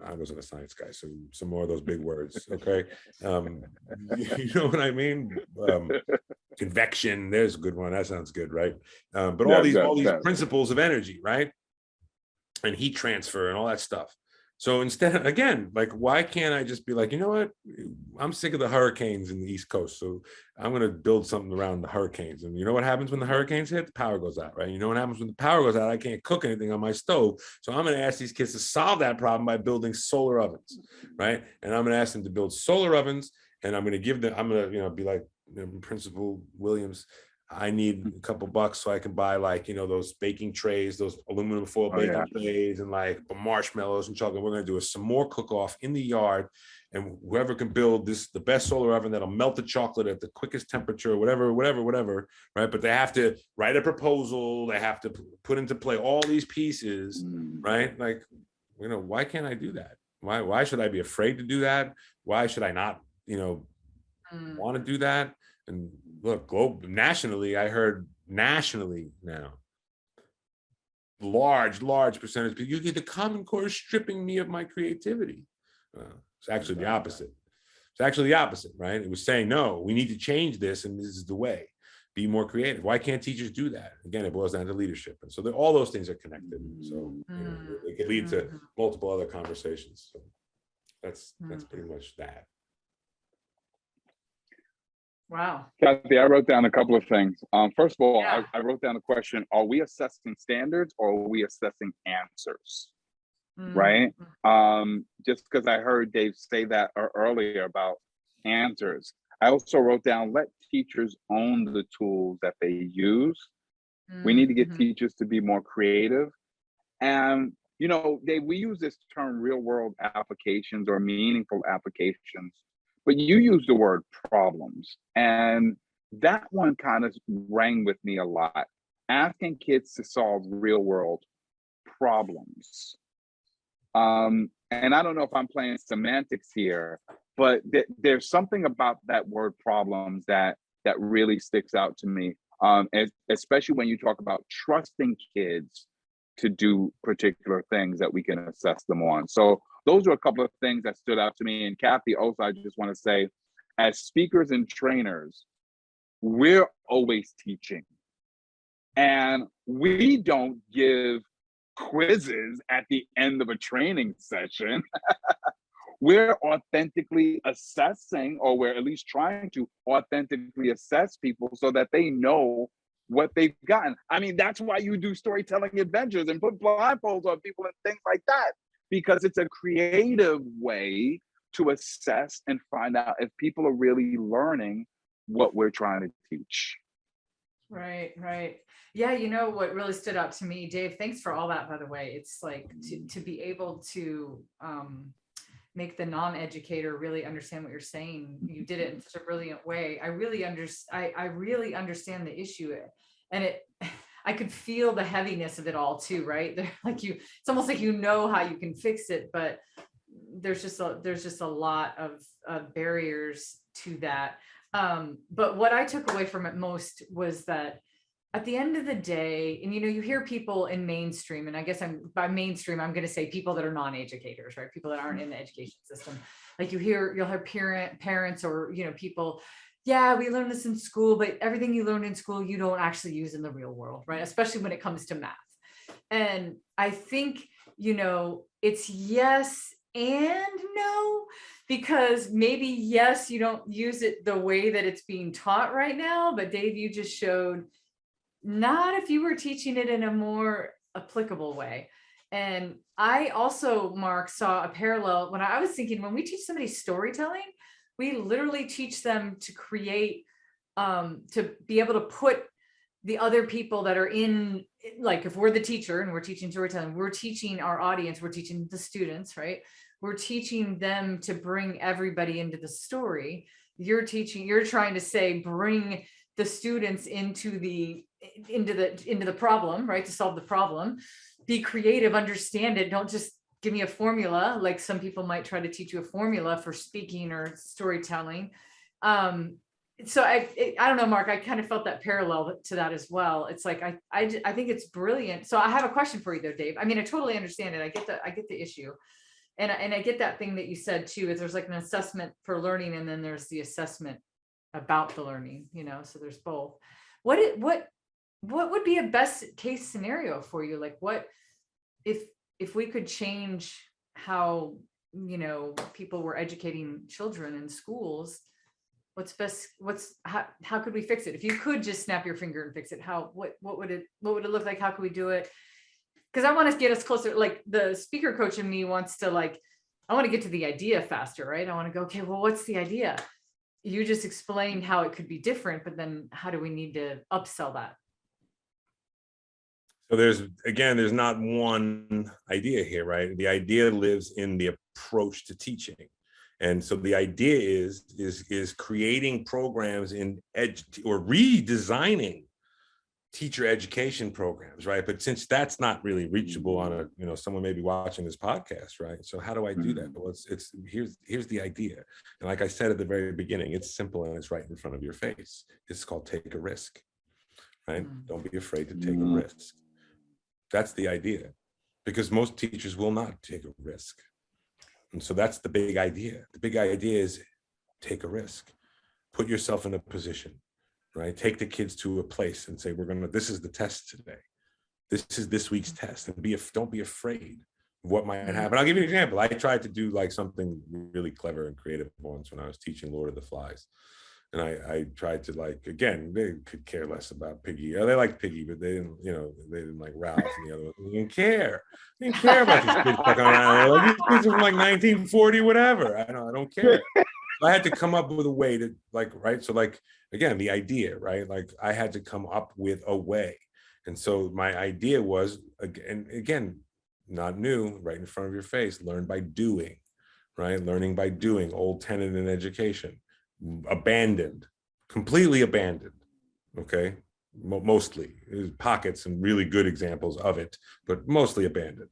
I wasn't a science guy, so some more of those big words, okay? You know what I mean? Convection, there's a good one. That sounds good, right? But all these principles of energy, right? And heat transfer and all that stuff. So instead, again, like, why can't I just be like, you know what? I'm sick of the hurricanes in the East Coast, so I'm going to build something around the hurricanes. And you know what happens when the hurricanes hit? The power goes out, right? You know what happens when the power goes out? I can't cook anything on my stove. So I'm going to ask these kids to solve that problem by building solar ovens, right? And I'm going to ask them to build solar ovens, and I'm going to give them, I'm going to, you know, be like, Principal Williams, I need a couple bucks so I can buy, like, you know, those baking trays, those aluminum foil baking trays, and like marshmallows and chocolate. We're going to do some more cook-off in the yard, and whoever can build the best solar oven that'll melt the chocolate at the quickest temperature, whatever, right? But they have to write a proposal. They have to put into play all these pieces, right? Like, you know, why can't I do that? Why should I be afraid to do that? Why should I not, you know, want to do that? And look, nationally, I heard nationally now, large percentage of people, you get the Common Core stripping me of my creativity. It's actually the opposite. It's actually the opposite, right? It was saying, no, we need to change this, and this is the way. Be more creative. Why can't teachers do that? Again, it boils down to leadership. And so all those things are connected. So, you know, it could lead to multiple other conversations. So that's pretty much that. Wow. Kathy, I wrote down a couple of things. First of all, I wrote down a question: are we assessing standards, or are we assessing answers? Right? Just because I heard Dave say that earlier about answers. I also wrote down, let teachers own the tools that they use. We need to get teachers to be more creative. And, you know, Dave, we use this term real world applications or meaningful applications, but you use the word problems. And that one kind of rang with me a lot. Asking kids to solve real world problems. And I don't know if I'm playing semantics here, but there's something about that word problems that that really sticks out to me, especially when you talk about trusting kids to do particular things that we can assess them on. So those are a couple of things that stood out to me. And Cathey, also, I just want to say, as speakers and trainers, we're always teaching. And we don't give quizzes at the end of a training session. We're authentically assessing, or we're at least trying to authentically assess people so that they know what they've gotten. I mean, that's why you do storytelling adventures and put blindfolds on people and things like that, because it's a creative way to assess and find out if people are really learning what we're trying to teach. Right, right. Yeah, you know what really stood out to me, Dave, thanks for all that, by the way. It's like to be able to make the non-educator really understand what you're saying. You did it in such a brilliant way. I really understand the issue, and I could feel the heaviness of it all too, right? Like it's almost like you know how you can fix it, but there's just a lot of barriers to that. But what I took away from it most was that at the end of the day, and you hear people in mainstream, and I guess by mainstream, I'm going to say people that are non-educators, right? People that aren't in the education system. Like you'll have parents or, people, yeah, we learned this in school, but everything you learned in school, you don't actually use in the real world, right? Especially when it comes to math. And I think, it's yes and no, because maybe, yes, you don't use it the way that it's being taught right now, but Dave, you just showed not if you were teaching it in a more applicable way. And I also, Marc, saw a parallel when I was thinking, when we teach somebody storytelling, we literally teach them to create, to be able to put the other people that are in, like if we're the teacher and we're teaching storytelling, we're teaching our audience, we're teaching the students, right? We're teaching them to bring everybody into the story. You're trying to say, bring the students into the problem, right? To solve the problem, be creative, understand it. Don't just give me a formula. Like some people might try to teach you a formula for speaking or storytelling. So I don't know, Marc, I kind of felt that parallel to that as well. It's like, I think it's brilliant. So I have a question for you though, Dave. I mean, I totally understand it. I get the issue. And I get that thing that you said too, is there's like an assessment for learning, and then there's the assessment about the learning, so there's both. What would be a best case scenario for you? Like what, if we could change how, people were educating children in schools, what's best, how could we fix it? If you could just snap your finger and fix it, what would it look like? How could we do it? Because I want to get us closer. Like the speaker coach in me wants to I want to get to the idea faster, right? I want to go, okay, well, what's the idea? You just explained how it could be different, but then how do we need to upsell that? So there's not one idea here, right? The idea lives in the approach to teaching. And so the idea is creating programs or redesigning teacher education programs, right? But since that's not really reachable on someone maybe watching this podcast, right? So how do I do that? Well, here's the idea. And like I said at the very beginning, it's simple and it's right in front of your face. It's called take a risk, right? Don't be afraid to take a risk. That's the idea, because most teachers will not take a risk. And so that's the big idea. The big idea is take a risk, put yourself in a position, right? Take the kids to a place and say, this is the test today. This is this week's test, and don't be afraid of what might happen. I'll give you an example. I tried to do something really clever and creative once when I was teaching Lord of the Flies. And I tried to again, they could care less about Piggy. They liked Piggy, but they didn't like Ralph and the other one. They didn't care. They didn't care about these kids fucking around. These kids are from 1940, whatever. I don't care. I had to come up with a way to right. So again, the idea, right? I had to come up with a way. And so my idea was, again, not new, right in front of your face, learn by doing, right? Learning by doing, old tenet in education. Completely abandoned, okay? Mostly, there's pockets and really good examples of it, but mostly abandoned.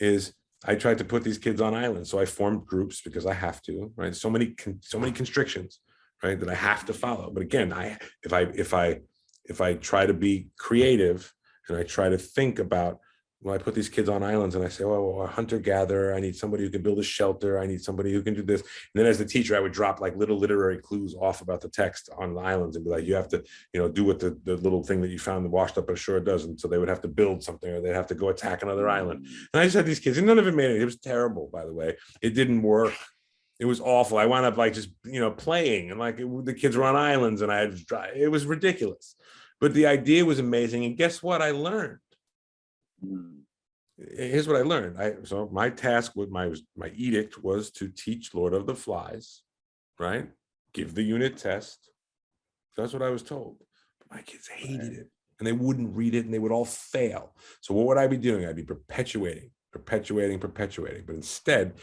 I tried to put these kids on islands, so I formed groups because I have to, right? So many constrictions, right? That I have to follow. But again, if I try to be creative and I try to think about, when I put these kids on islands and I say, oh, well, a hunter-gatherer, I need somebody who can build a shelter, I need somebody who can do this. And then as the teacher, I would drop like little literary clues off about the text on the islands and be like, you have to, do what the little thing that you found washed up ashore does. And so they would have to build something, or they'd have to go attack another island. And I just had these kids, and none of it made it. It was terrible, by the way. It didn't work. It was awful. I wound up like just, playing, and like the kids were on islands, and it was ridiculous. But the idea was amazing. And guess what I learned? Here's what I learned. So my task with my edict was to teach Lord of the Flies, right? Give the unit test. That's what I was told. But my kids hated it, and they wouldn't read it, and they would all fail. So what would I be doing? I'd be perpetuating. But instead,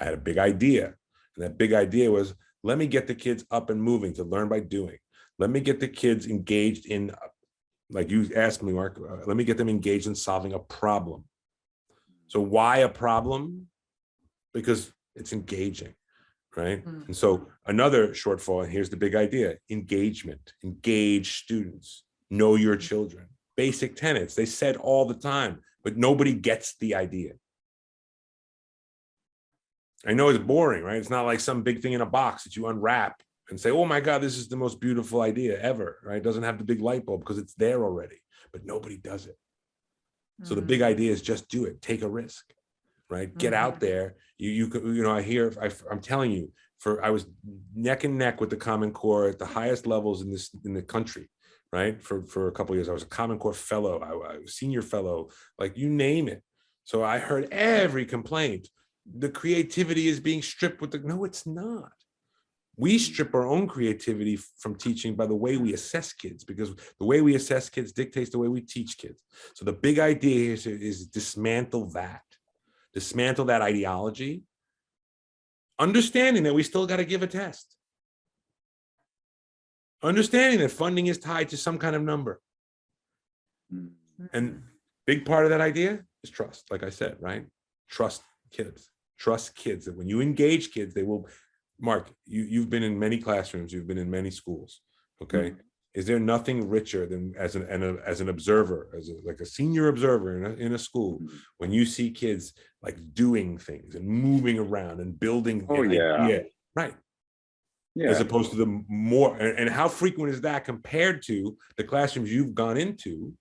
I had a big idea. And that big idea was, let me get the kids up and moving to learn by doing. Let me get the kids engaged in, like you asked me, Mark, let me get them engaged in solving a problem. So why a problem? Because it's engaging, right? And so another shortfall, and here's the big idea: engagement, engage students, know your children. Basic tenets, they said all the time, but nobody gets the idea. I know it's boring, right? It's not like some big thing in a box that you unwrap and say, oh my God, this is the most beautiful idea ever, right? It doesn't have the big light bulb because it's there already, but nobody does it. So the big idea is just do it. Take a risk, right? Get out there. I'm telling you, I was neck and neck with the Common Core at the highest levels in the country, right? For a couple of years, I was a Common Core fellow, I was senior fellow, like you name it. So I heard every complaint. The creativity is being stripped no, it's not. We strip our own creativity from teaching by the way we assess kids, because the way we assess kids dictates the way we teach kids. So the big idea is dismantle that ideology, understanding that we still got to give a test, understanding that funding is tied to some kind of number. And big part of that idea is trust, like I said, right? Trust kids that when you engage kids, they will. Mark, you've been in many classrooms, you've been in many schools, okay? Is there nothing richer than as an observer, like a senior observer in a school, when you see kids like doing things and moving around and building idea, right? Yeah. As opposed to the more, and how frequent is that compared to the classrooms you've gone into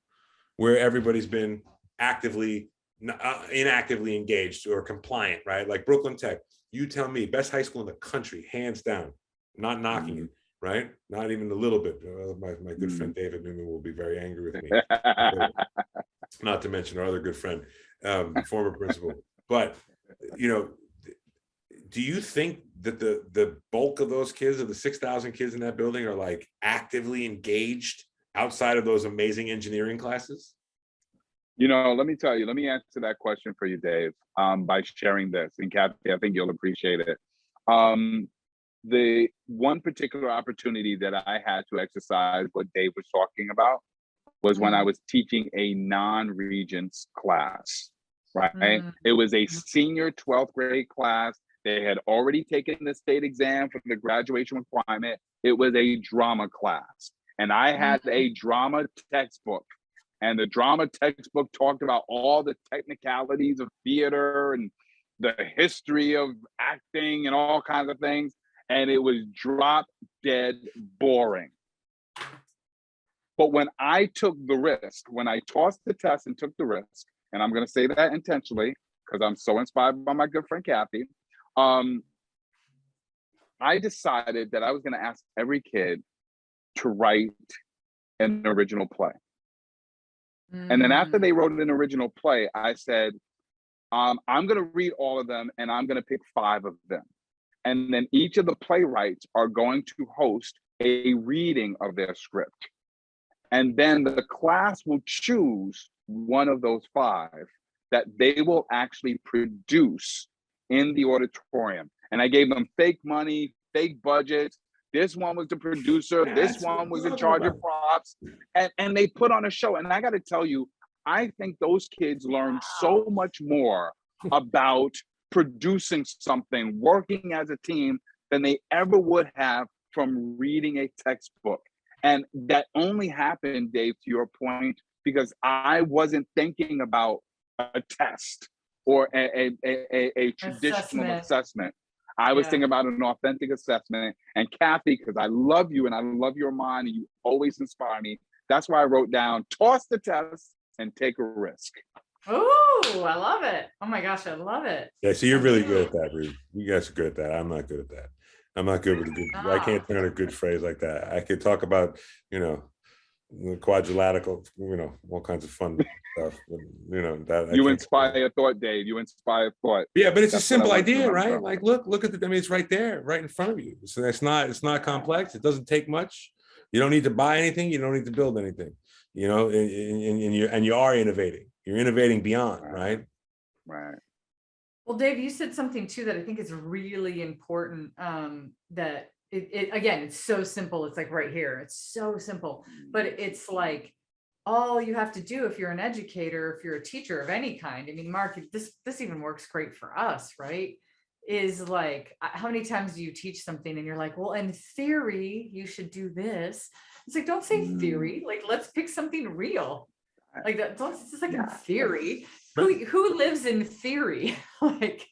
where everybody's been inactively engaged or compliant, right? Like Brooklyn Tech. You tell me, best high school in the country, hands down, not knocking it, right? Not even a little bit. My good friend David Newman will be very angry with me. Not to mention our other good friend, former principal. But, do you think that the bulk of those kids, of the 6,000 kids in that building, are like actively engaged outside of those amazing engineering classes? Let me tell you, let me answer that question for you, Dave, by sharing this. And Cathey, I think you'll appreciate it. The one particular opportunity that I had to exercise what Dave was talking about was when I was teaching a non-Regents class, right? It was a senior 12th grade class. They had already taken the state exam for the graduation requirement. It was a drama class. And I had a drama textbook. And the drama textbook talked about all the technicalities of theater and the history of acting and all kinds of things. And it was drop dead boring. But when I took the risk, when I tossed the test and took the risk, and I'm going to say that intentionally because I'm so inspired by my good friend Cathey, I decided that I was going to ask every kid to write an original play. And then after they wrote an original play, I said, I'm going to read all of them and I'm going to pick 5 of them. And then each of the playwrights are going to host a reading of their script. And then the class will choose one of those 5 that they will actually produce in the auditorium. And I gave them fake money, fake budgets. This one was the producer. This one was in charge of props. And they put on a show. And I got to tell you, I think those kids learned so much more about producing something, working as a team, than they ever would have from reading a textbook. And that only happened, Dave, to your point, because I wasn't thinking about a test or a traditional assessment. I was thinking about an authentic assessment. And Cathey, because I love you and I love your mind and you always inspire me, that's why I wrote down, toss the test and take a risk. Oh, I love it. Oh my gosh, I love it. Yeah, so you're really good at that, Ruth. You guys are good at that. I'm not good at that. I'm not good with a good, I can't turn a good phrase like that. I could talk about, quadrilateral, all kinds of fun stuff. That you inspire thought, Dave. You inspire thought. Yeah, but it's a simple idea, right? Like, look at the, it's right there, right in front of you. So it's not complex. It doesn't take much. You don't need to buy anything. You don't need to build anything, and you are innovating. You're innovating beyond, right? Right. Well, Dave, you said something too that I think is really important, that again, it's so simple. It's like right here. It's so simple, but it's like all you have to do if you're an educator, if you're a teacher of any kind. I mean, Mark, this even works great for us, right? Is like, how many times do you teach something and you're like, well, in theory, you should do this. It's like, don't say theory. Like, let's pick something real. Like that. It's just like in theory. Who lives in theory? Like,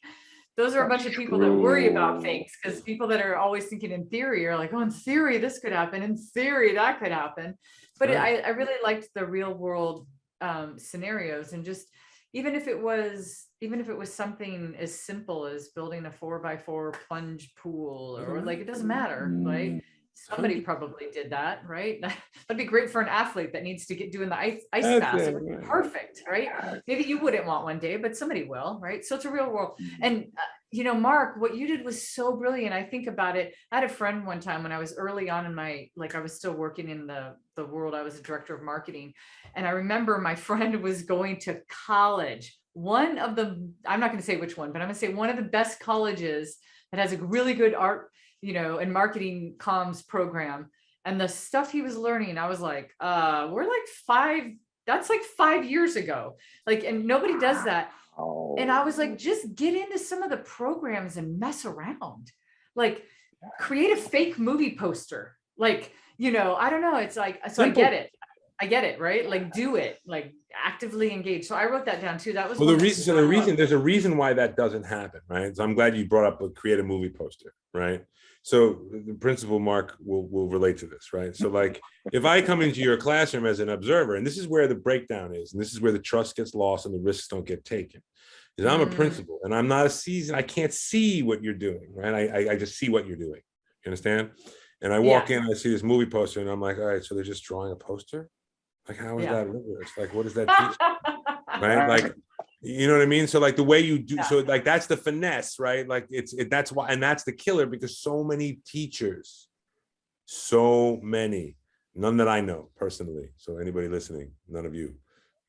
those are a bunch of people that worry about things, because people that are always thinking in theory are like, oh, in theory, this could happen. In theory, that could happen. But I really liked the real world scenarios, and just even if it was something as simple as building a 4x4 plunge pool, or like, it doesn't matter, right? Somebody probably did that, right? That'd be great for an athlete that needs to get doing the ice bath. It would be perfect, right? Maybe you wouldn't want one day, but somebody will, right? So it's a real world. And Mark, what you did was so brilliant. I think about it. I had a friend one time when I was early on in I was still working in the world. I was a director of marketing. And I remember my friend was going to college. One of the, I'm not going to say which one, but I'm going to say one of the best colleges that has a really good art, and marketing comms program. And the stuff he was learning, I was like, that's like 5 years ago. Like, and nobody does that. And I was like, just get into some of the programs and mess around. Like, create a fake movie poster. Like, I don't know. It's like, so simple. I get it, right? Like, do it, like, actively engage. So I wrote that down too. That was there's a reason why that doesn't happen, right? So I'm glad you brought up a create a movie poster, right? So the principal, Mark, will relate to this, right? So like, if I come into your classroom as an observer, and this is where the breakdown is, and this is where the trust gets lost and the risks don't get taken, is I'm a principal and I'm not a seasoned, I can't see what you're doing, right? I just see what you're doing, you understand? And I walk in and I see this movie poster and I'm like, all right, so they're just drawing a poster? Like, how is that rigorous? Like, what does that teach? Right? Like, you know what I mean? So like the way you do, so like, that's the finesse, right? Like that's why, and that's the killer, because so many teachers, none that I know personally. So anybody listening, none of you,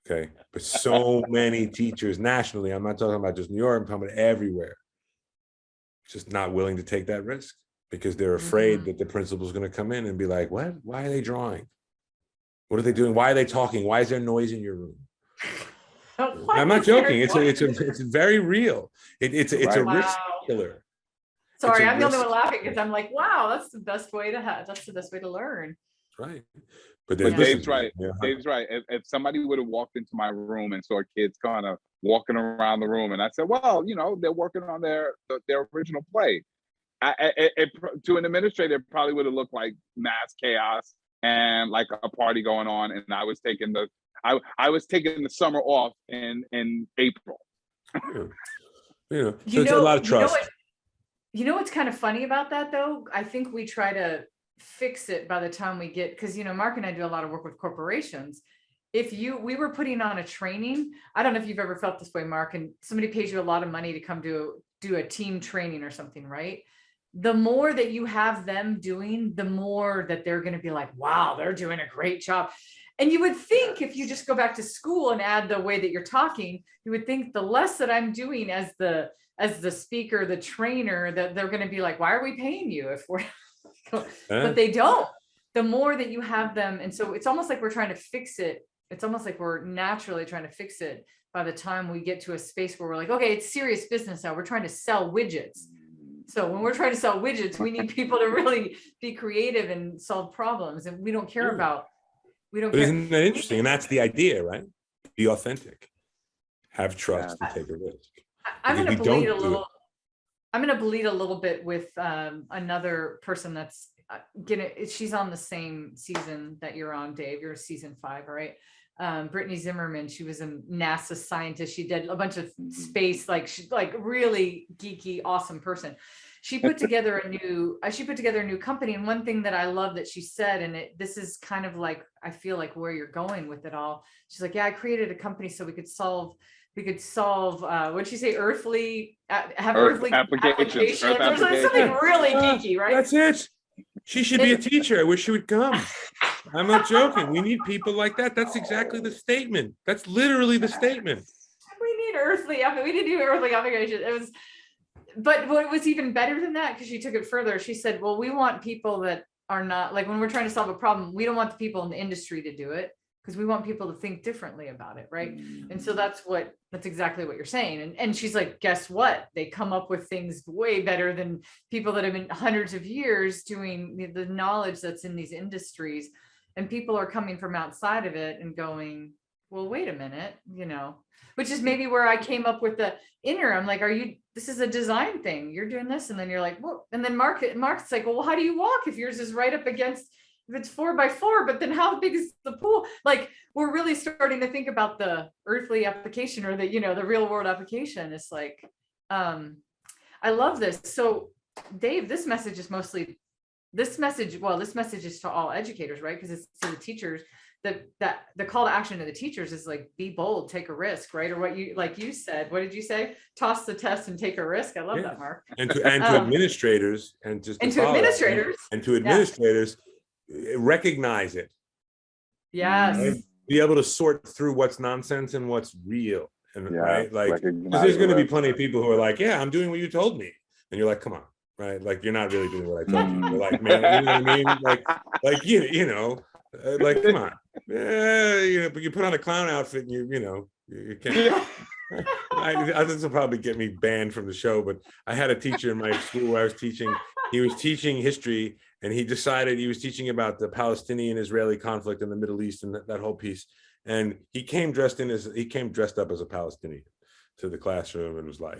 okay? But so many teachers nationally, I'm not talking about just New York, I'm talking about everywhere, just not willing to take that risk because they're afraid that the principal's going to come in and be like, what? Why are they drawing? What are they doing? Why are they talking? Why is there noise in your room? I'm not joking. It's very real. It's a risk killer. Sorry, I'm the only one laughing because I'm like, wow, that's the best way to learn. Right. But Dave's right. Dave's right. If somebody would have walked into my room and saw kids kind of walking around the room, and I said, well, they're working on their original play. To an administrator, it probably would have looked like mass chaos and like a party going on, and I was taking the summer off in April. So it's a lot of trust. What's kind of funny about that though? I think we try to fix it by the time we get, because Mark and I do a lot of work with corporations. We were putting on a training, I don't know if you've ever felt this way, Mark, and somebody pays you a lot of money to come do a team training or something, right? The more that you have them doing, the more that they're going to be like, wow, they're doing a great job. And you would think if you just go back to school and add the way that you're talking, you would think the less that I'm doing as the speaker, the trainer, that they're going to be like, why are we paying you if we're, but they don't. The more that you have them. And so it's almost like we're trying to fix it. It's almost like we're naturally trying to fix it by the time we get to a space where we're like, okay, it's serious business now. We're trying to sell widgets. So when we're trying to sell widgets, we need people to really be creative and solve problems. And we don't care about, But isn't that interesting? And that's the idea, right? Be authentic, have trust, and take a risk. I'm Because going we to bleed don't a do little. I'm going to bleed a little bit with another person that's she's on the same season that you're on, Dave. You're season 5, right? Brittany Zimmerman, she was a NASA scientist. She did a bunch of space, like she's like really geeky, awesome person. She put together a new company. And one thing that I love that she said, and this is kind of like, I feel like where you're going with it all. She's like, yeah, I created a company so we could solve what'd she say? Earthly applications. There's something really geeky, right? That's it. She should be a teacher. I wish she would come. I'm not joking. We need people like that. That's exactly the statement. That's literally the statement. We need earthly applications. But what was even better than that, because she took it further, she said, well, we want people that are not, like when we're trying to solve a problem, we don't want the people in the industry to do it, because we want people to think differently about it, right? And so that's exactly what you're saying. And she's like, guess what? They come up with things way better than people that have been hundreds of years doing the knowledge that's in these industries. And people are coming from outside of it and going, well, wait a minute, which is maybe where I came up with the inner. I'm like, this is a design thing. You're doing this. And then you're like, well, and then Mark's like, well, how do you walk if yours is right up against, if it's 4x4, but then how big is the pool? Like, we're really starting to think about the earthly application, or the, the real world application. It's like, I love this. So Dave, this message is to all educators, right? Because it's to the teachers. The call to action to the teachers is like, be bold, take a risk, right? Or what you said, what did you say? Toss the test and take a risk. I love that, Mark. And to administrators recognize it. Yes. Right? Be able to sort through what's nonsense and what's real. And right, like, because there's going to be plenty of people who are like, yeah, I'm doing what you told me, and you're like, come on, right? Like, you're not really doing what I told you. You're like, man, you know what I mean? Like, come on, but you put on a clown outfit and you can't. This will probably get me banned from the show, but I had a teacher in my school where I was teaching. He was teaching history, and he decided he was teaching about the Palestinian-Israeli conflict in the Middle East and that whole piece. And he came dressed up as a Palestinian to the classroom, and was like,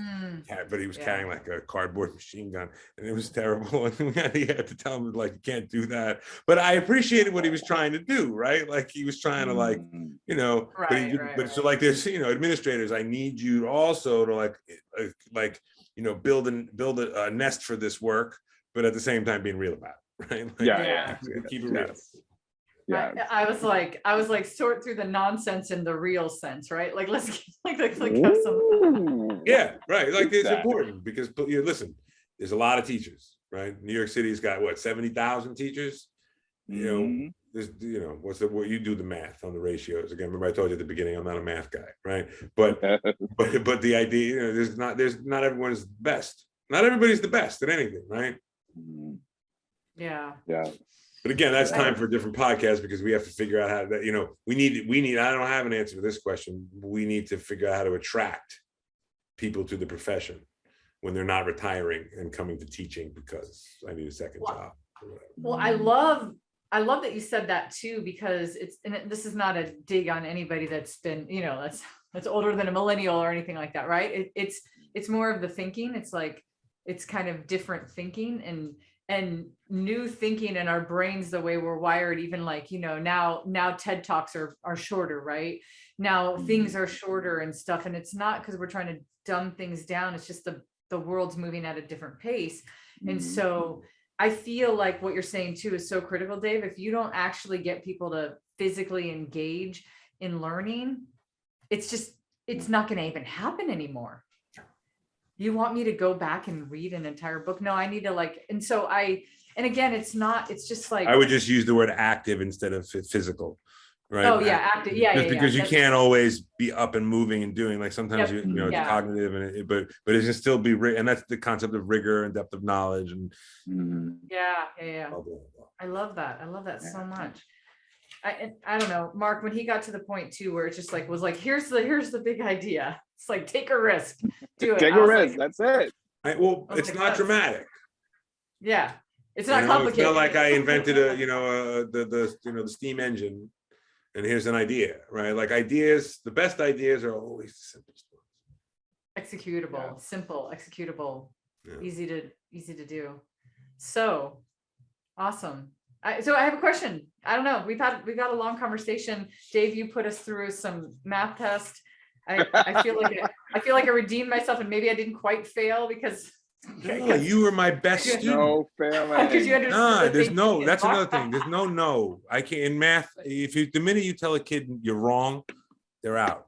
but he was carrying like a cardboard machine gun, and it was terrible. And we had to tell him, like, you can't do that. But I appreciated what he was trying to do, right? Like, he was trying to, like, but so, like, there's, administrators, I need you also to build a nest for this work, but at the same time being real about it, right? Keep it real. Yeah. I was like, sort through the nonsense in the real sense, right? Like, let's have some. Yeah, right. Like, it's important because, listen, there's a lot of teachers, right? New York City's got 70,000 teachers. There's, what you do the math on the ratios. Again, remember I told you at the beginning, I'm not a math guy, right? But the idea, there's not everyone's best. Not everybody's the best at anything, right? Yeah. But again, that's time for a different podcast, because we have to figure out how to, we need, I don't have an answer to this question. We need to figure out how to attract people to the profession when they're not retiring and coming to teaching because I need a second job. Well, I love that you said that too, because this is not a dig on anybody that's been, that's older than a millennial or anything like that, right? It's more of the thinking. It's like, it's kind of different thinking and new thinking in our brains, the way we're wired. Even like, now TED Talks are shorter, right? Now things are shorter and stuff. And it's not because we're trying to dumb things down. It's just the world's moving at a different pace. And so I feel like what you're saying too is so critical, Dave. If you don't actually get people to physically engage in learning, it's not going to even happen anymore. You want me to go back and read an entire book? No, I need to and again, it's just like, I would just use the word active instead of physical, right? Oh yeah, active. Yeah. Because you can't always be up and moving and doing, like, sometimes it's cognitive, but it can still be, and that's the concept of rigor and depth of knowledge. And yeah. I love that so much. I don't know, Mark, when he got to the point too, where it's just was like, here's the big idea. It's like, take a risk, do it. Take a risk. That's it. Well, Oh it's my not God. dramatic. Yeah, it's You not know, complicated. It's not like I invented the steam engine, and here's an idea, right? Like ideas, the best ideas are always the simplest ones. Executable, simple, executable, Yeah. easy to do. So awesome. So I have a question. I don't know. We've got a long conversation. Dave, you put us through some math test. I feel like I redeemed myself, and maybe I didn't quite fail because No, you were my best student. No because you failing. understood. There's no, that's another thing. There's no. I can't in math. The minute you tell a kid you're wrong, they're out.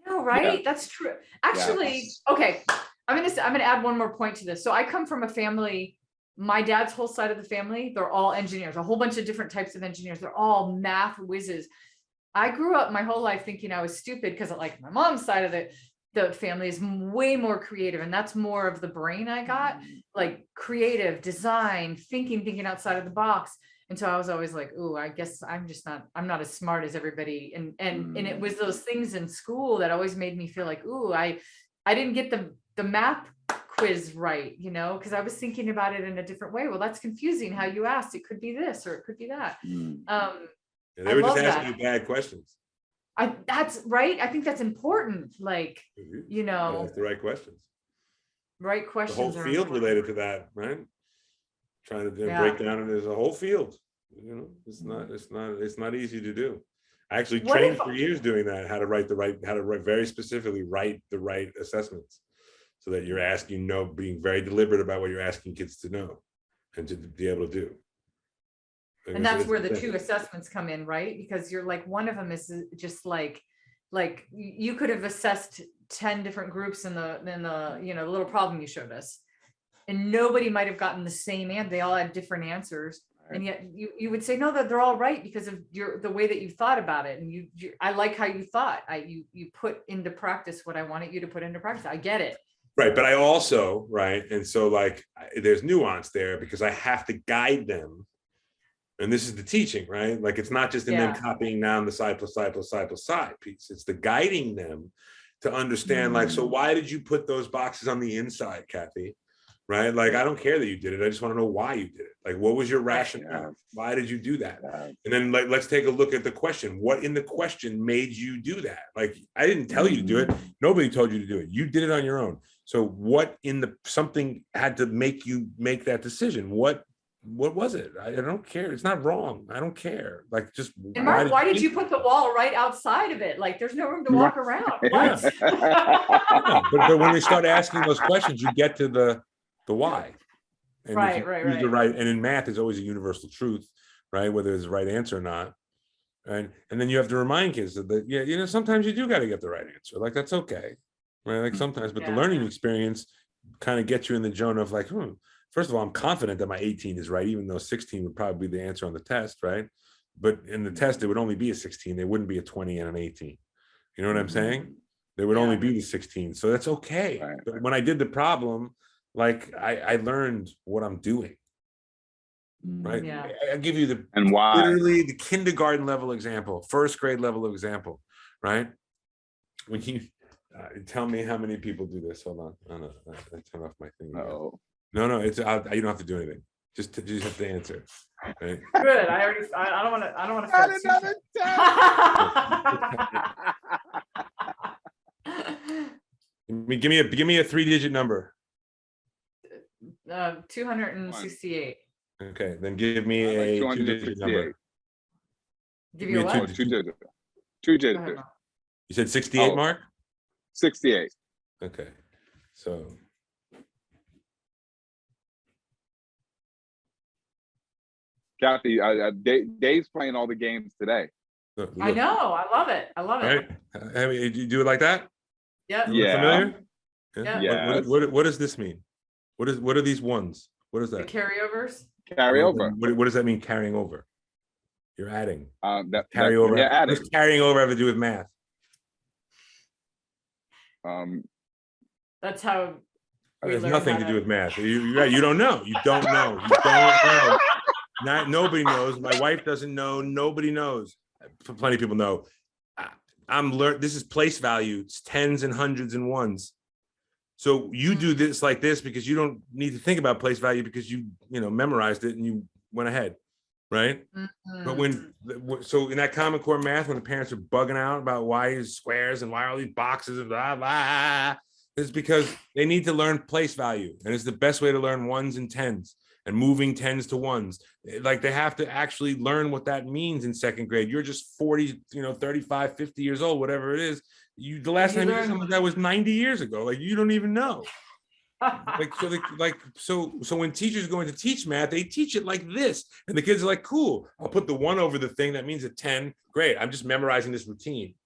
No, right? Yeah. That's true. Actually, Yes. okay. I'm gonna add one more point to this. So I come from a family. My dad's whole side of the family, they're all engineers, a whole bunch of different types of engineers. They're all math whizzes. I grew up my whole life thinking I was stupid because like my mom's side of the family is way more creative, and that's more of the brain I got, like creative design, thinking outside of the box. And so I was always like, "Ooh, I guess I'm not as smart as everybody." And it was those things in school that always made me feel like, "Ooh, I didn't get the math quiz right," you know, because I was thinking about it in a different way. Well, that's confusing how you asked. It could be this or it could be that. They were just love asking that. you bad questions. That's right. I think that's important. Like, you know, Ask the right questions. right The questions. whole are field important. related to that, right? Trying to break down it. There's a whole field. You know, it's not easy to do. I actually trained for years doing that. How to write very specifically write the right assessments, so that you're asking, being very deliberate about what you're asking kids to know and to be able to do. And that's where the two assessments come in, right? Because you're like, one of them is just like you could have assessed 10 different groups in the the little problem you showed us, and nobody might have gotten the same answer. They all had different answers. Right. And yet you would say, no, that they're all right because of the way that you thought about it. And I like how you thought. You put into practice what I wanted you to put into practice. I get it. Right. But I also, right. And so like, there's nuance there because I have to guide them. And this is the teaching, right? Like, it's not just in them copying down the side plus side plus side plus side piece. It's the guiding them to understand, like, so why did you put those boxes on the inside, Cathey? Right? Like, I don't care that you did it. I just want to know why you did it. Like, what was your rationale? Why did you do that? And then like, let's take a look at the question. What in the question made you do that? Like, I didn't tell you to do it. Nobody told you to do it. You did it on your own. So what something had to make you make that decision? What was it? I don't care. It's not wrong. I don't care. Like, just. And Mark, why did you put the wall right outside of it? Like, there's no room to walk around. What? Yeah, but when we start asking those questions, you get to the why. And right. And in math, there's always a universal truth, right? Whether it's the right answer or not. And then you have to remind kids that sometimes you do got to get the right answer. Like, that's okay, right? Like, sometimes, but the learning experience kind of gets you in the zone of like, first of all, I'm confident that my 18 is right, even though 16 would probably be the answer on the test, right? But in the test, it would only be a 16. There wouldn't be a 20 and an 18. You know what I'm saying? There would only be the 16. So that's okay. Right. But when I did the problem, like, I learned what I'm doing, right? Yeah. I give you and why. Literally the kindergarten level example, first grade level example, right? When you tell me how many people do this. Hold on. I turn off my thing. Oh. No, it's you don't have to do anything. Just have to answer. Right? Good. I don't want to. Not another time. Give me a 3-digit number. 268. Okay, then give me a 2-digit number. Give you what? 2 digits. You said 68, Mark? 68. Okay, so. Cathey, Dave's playing all the games today. Look. I know. I love it. Right? You do it like that? Yep. Yeah. Familiar? Yeah. Yes. What does this mean? What are these ones? What is that? The carryovers. Carry over. What does that mean? Carrying over. You're adding. Carry over. Yeah, adding. What does carrying over have to do with math? That's how. It has nothing to do with math. You don't know. You don't know. You don't know. Nobody knows. My wife doesn't know. Nobody knows. Plenty of people know. This is place value. It's tens and hundreds and ones. So you do this like this because you don't need to think about place value because you memorized it and you went ahead, right? But so in that Common Core math, when the parents are bugging out about why is squares and why are all these boxes and blah, blah, it's because they need to learn place value. And it's the best way to learn ones and tens and moving tens to ones. Like they have to actually learn what that means in second grade. You're just 40, 35, 50 years old, whatever it is. The last time you did something like that was 90 years ago. Like you don't even know. So when teachers go in to teach math, they teach it like this, and the kids are like, "Cool, I'll put the 1 over the thing. That means a 10. Great, I'm just memorizing this routine,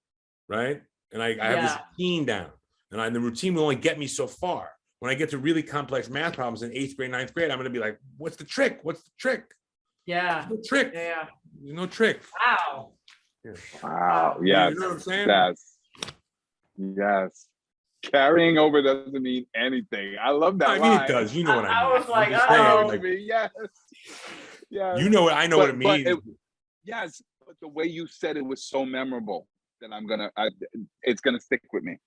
right? And I have this routine down, and the routine will only get me so far. When I get to really complex math problems in 8th grade, 9th grade, I'm going to be like, "What's the trick? What's the trick?" Yeah, no trick. Yeah, There's no trick. Wow. Yeah. Wow. Yes. You know what I'm saying? Yes. Carrying over doesn't mean anything. I love that. I mean, it does. You know what I mean. I was like, yes. Yes. You know what I know what it means. Yes, but the way you said it was so memorable that it's gonna stick with me.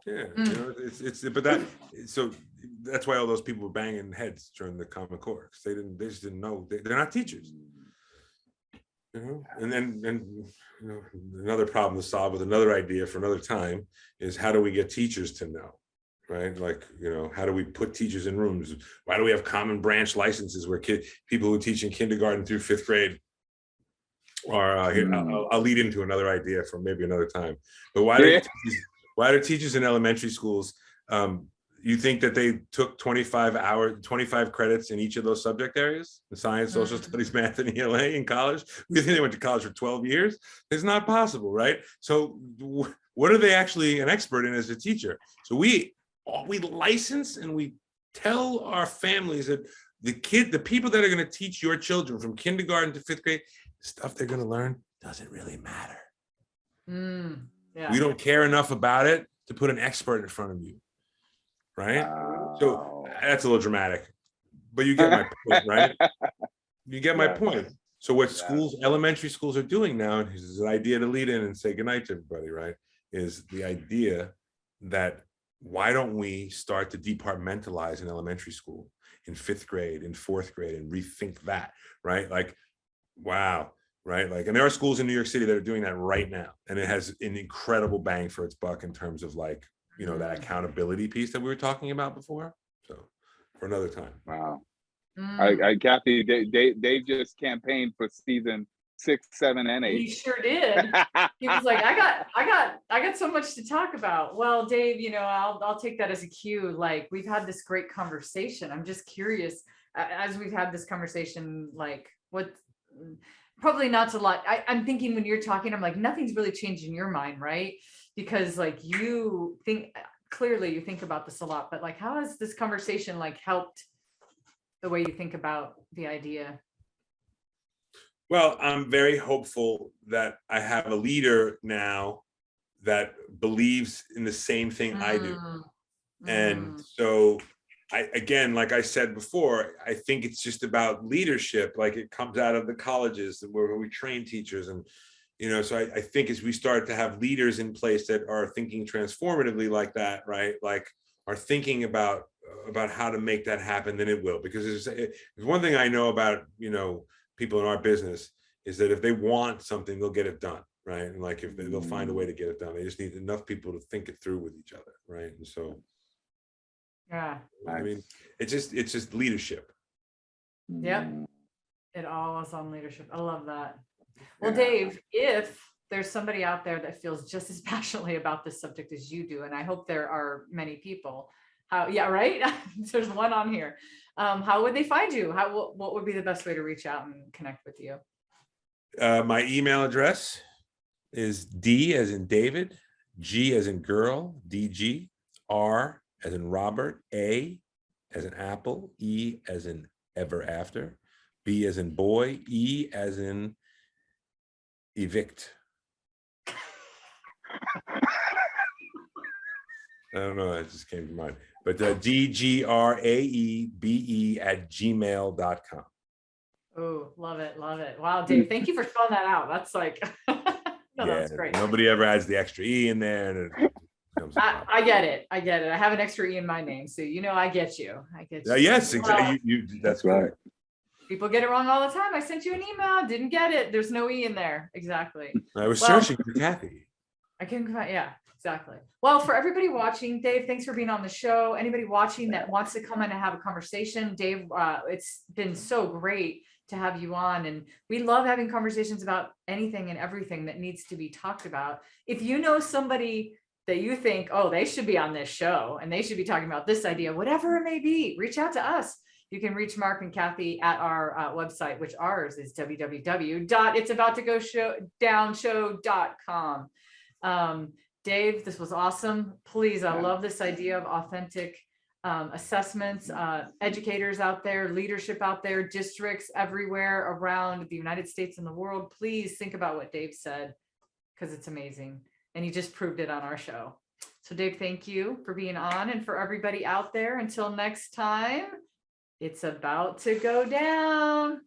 Yeah, so that's why all those people were banging heads during the Common Core, because they just didn't know. They're not teachers. And then another problem to solve with another idea for another time is how do we get teachers to know, right? Like, how do we put teachers in rooms? Why do we have common branch licenses where people who teach in kindergarten through 5th grade are, I'll lead into another idea for maybe another time. But why do teachers in elementary schools, you think that they took 25 credits in each of those subject areas, the science, social studies, math, and ELA in college? You think they went to college for 12 years? It's not possible, right? So what are they actually an expert in as a teacher? So we license and we tell our families that the people that are going to teach your children from kindergarten to 5th grade, the stuff they're going to learn doesn't really matter. Yeah. We don't care enough about it to put an expert in front of you. Right? So that's a little dramatic, but you get my point, right? You get my point. So what elementary schools are doing now, and this is an idea to lead in and say goodnight to everybody, right? Is the idea that why don't we start to departmentalize in elementary school, in 5th grade, in 4th grade, and rethink that, right? Like, wow. Right. Like, and there are schools in New York City that are doing that right now. And it has an incredible bang for its buck in terms of like, that accountability piece that we were talking about before. So for another time. Wow. Cathey, Dave just campaigned for season 6, 7, and 8. He sure did. He was like, I got so much to talk about. Well, Dave, I'll take that as a cue. Like, we've had this great conversation. I'm just curious, as we've had this conversation, like what probably not a lot. I'm thinking when you're talking, I'm like, nothing's really changed in your mind, right? Because like you think about this a lot, but like, how has this conversation like helped the way you think about the idea? Well, I'm very hopeful that I have a leader now that believes in the same thing I do. And so again, like I said before, I think it's just about leadership. Like it comes out of the colleges where we train teachers, and so I think as we start to have leaders in place that are thinking transformatively like that, right? Like are thinking about how to make that happen, then it will. Because there's one thing I know about people in our business is that if they want something, they'll get it done, right? And like if they'll find a way to get it done, they just need enough people to think it through with each other, right? And so. Yeah. I mean, it's just leadership. Yep. It all is on leadership. I love that. Well, Dave, if there's somebody out there that feels just as passionately about this subject as you do, and I hope there are many people, right? There's one on here. How would they find you? What would be the best way to reach out and connect with you? My email address is D as in David, G as in girl, DG, R as in Robert, A as in apple, E as in ever after, B as in boy, E as in evict. I don't know, that just came to mind. But DGRAEBE@gmail.com. Oh, love it. Love it. Wow, Dave, thank you for spelling that out. That's like, that's great. Nobody ever adds the extra E in there. And, becomes a problem. I get it. I get it. I have an extra E in my name, so I get you. I get you. Yes, Well, exactly. That's right. correct. people get it wrong all the time. I sent you an email, didn't get it. There's no E in there. Exactly. I was Well, searching for Cathey. I can find, yeah, exactly. Well, for everybody watching, Dave, thanks for being on the show. Anybody watching that wants to come in and have a conversation, Dave, it's been so great to have you on. And we love having conversations about anything and everything that needs to be talked about. If you know somebody that you think, oh, they should be on this show and they should be talking about this idea, whatever it may be, reach out to us. You can reach Marc and Cathey at our website, which ours is www.itsabouttogodownshow.com. Dave, this was awesome. Please, I love this idea of authentic assessments, educators out there, leadership out there, districts everywhere around the United States and the world. Please think about what Dave said, because it's amazing. And he just proved it on our show. So Dave, thank you for being on. And for everybody out there, until next time, it's about to go down.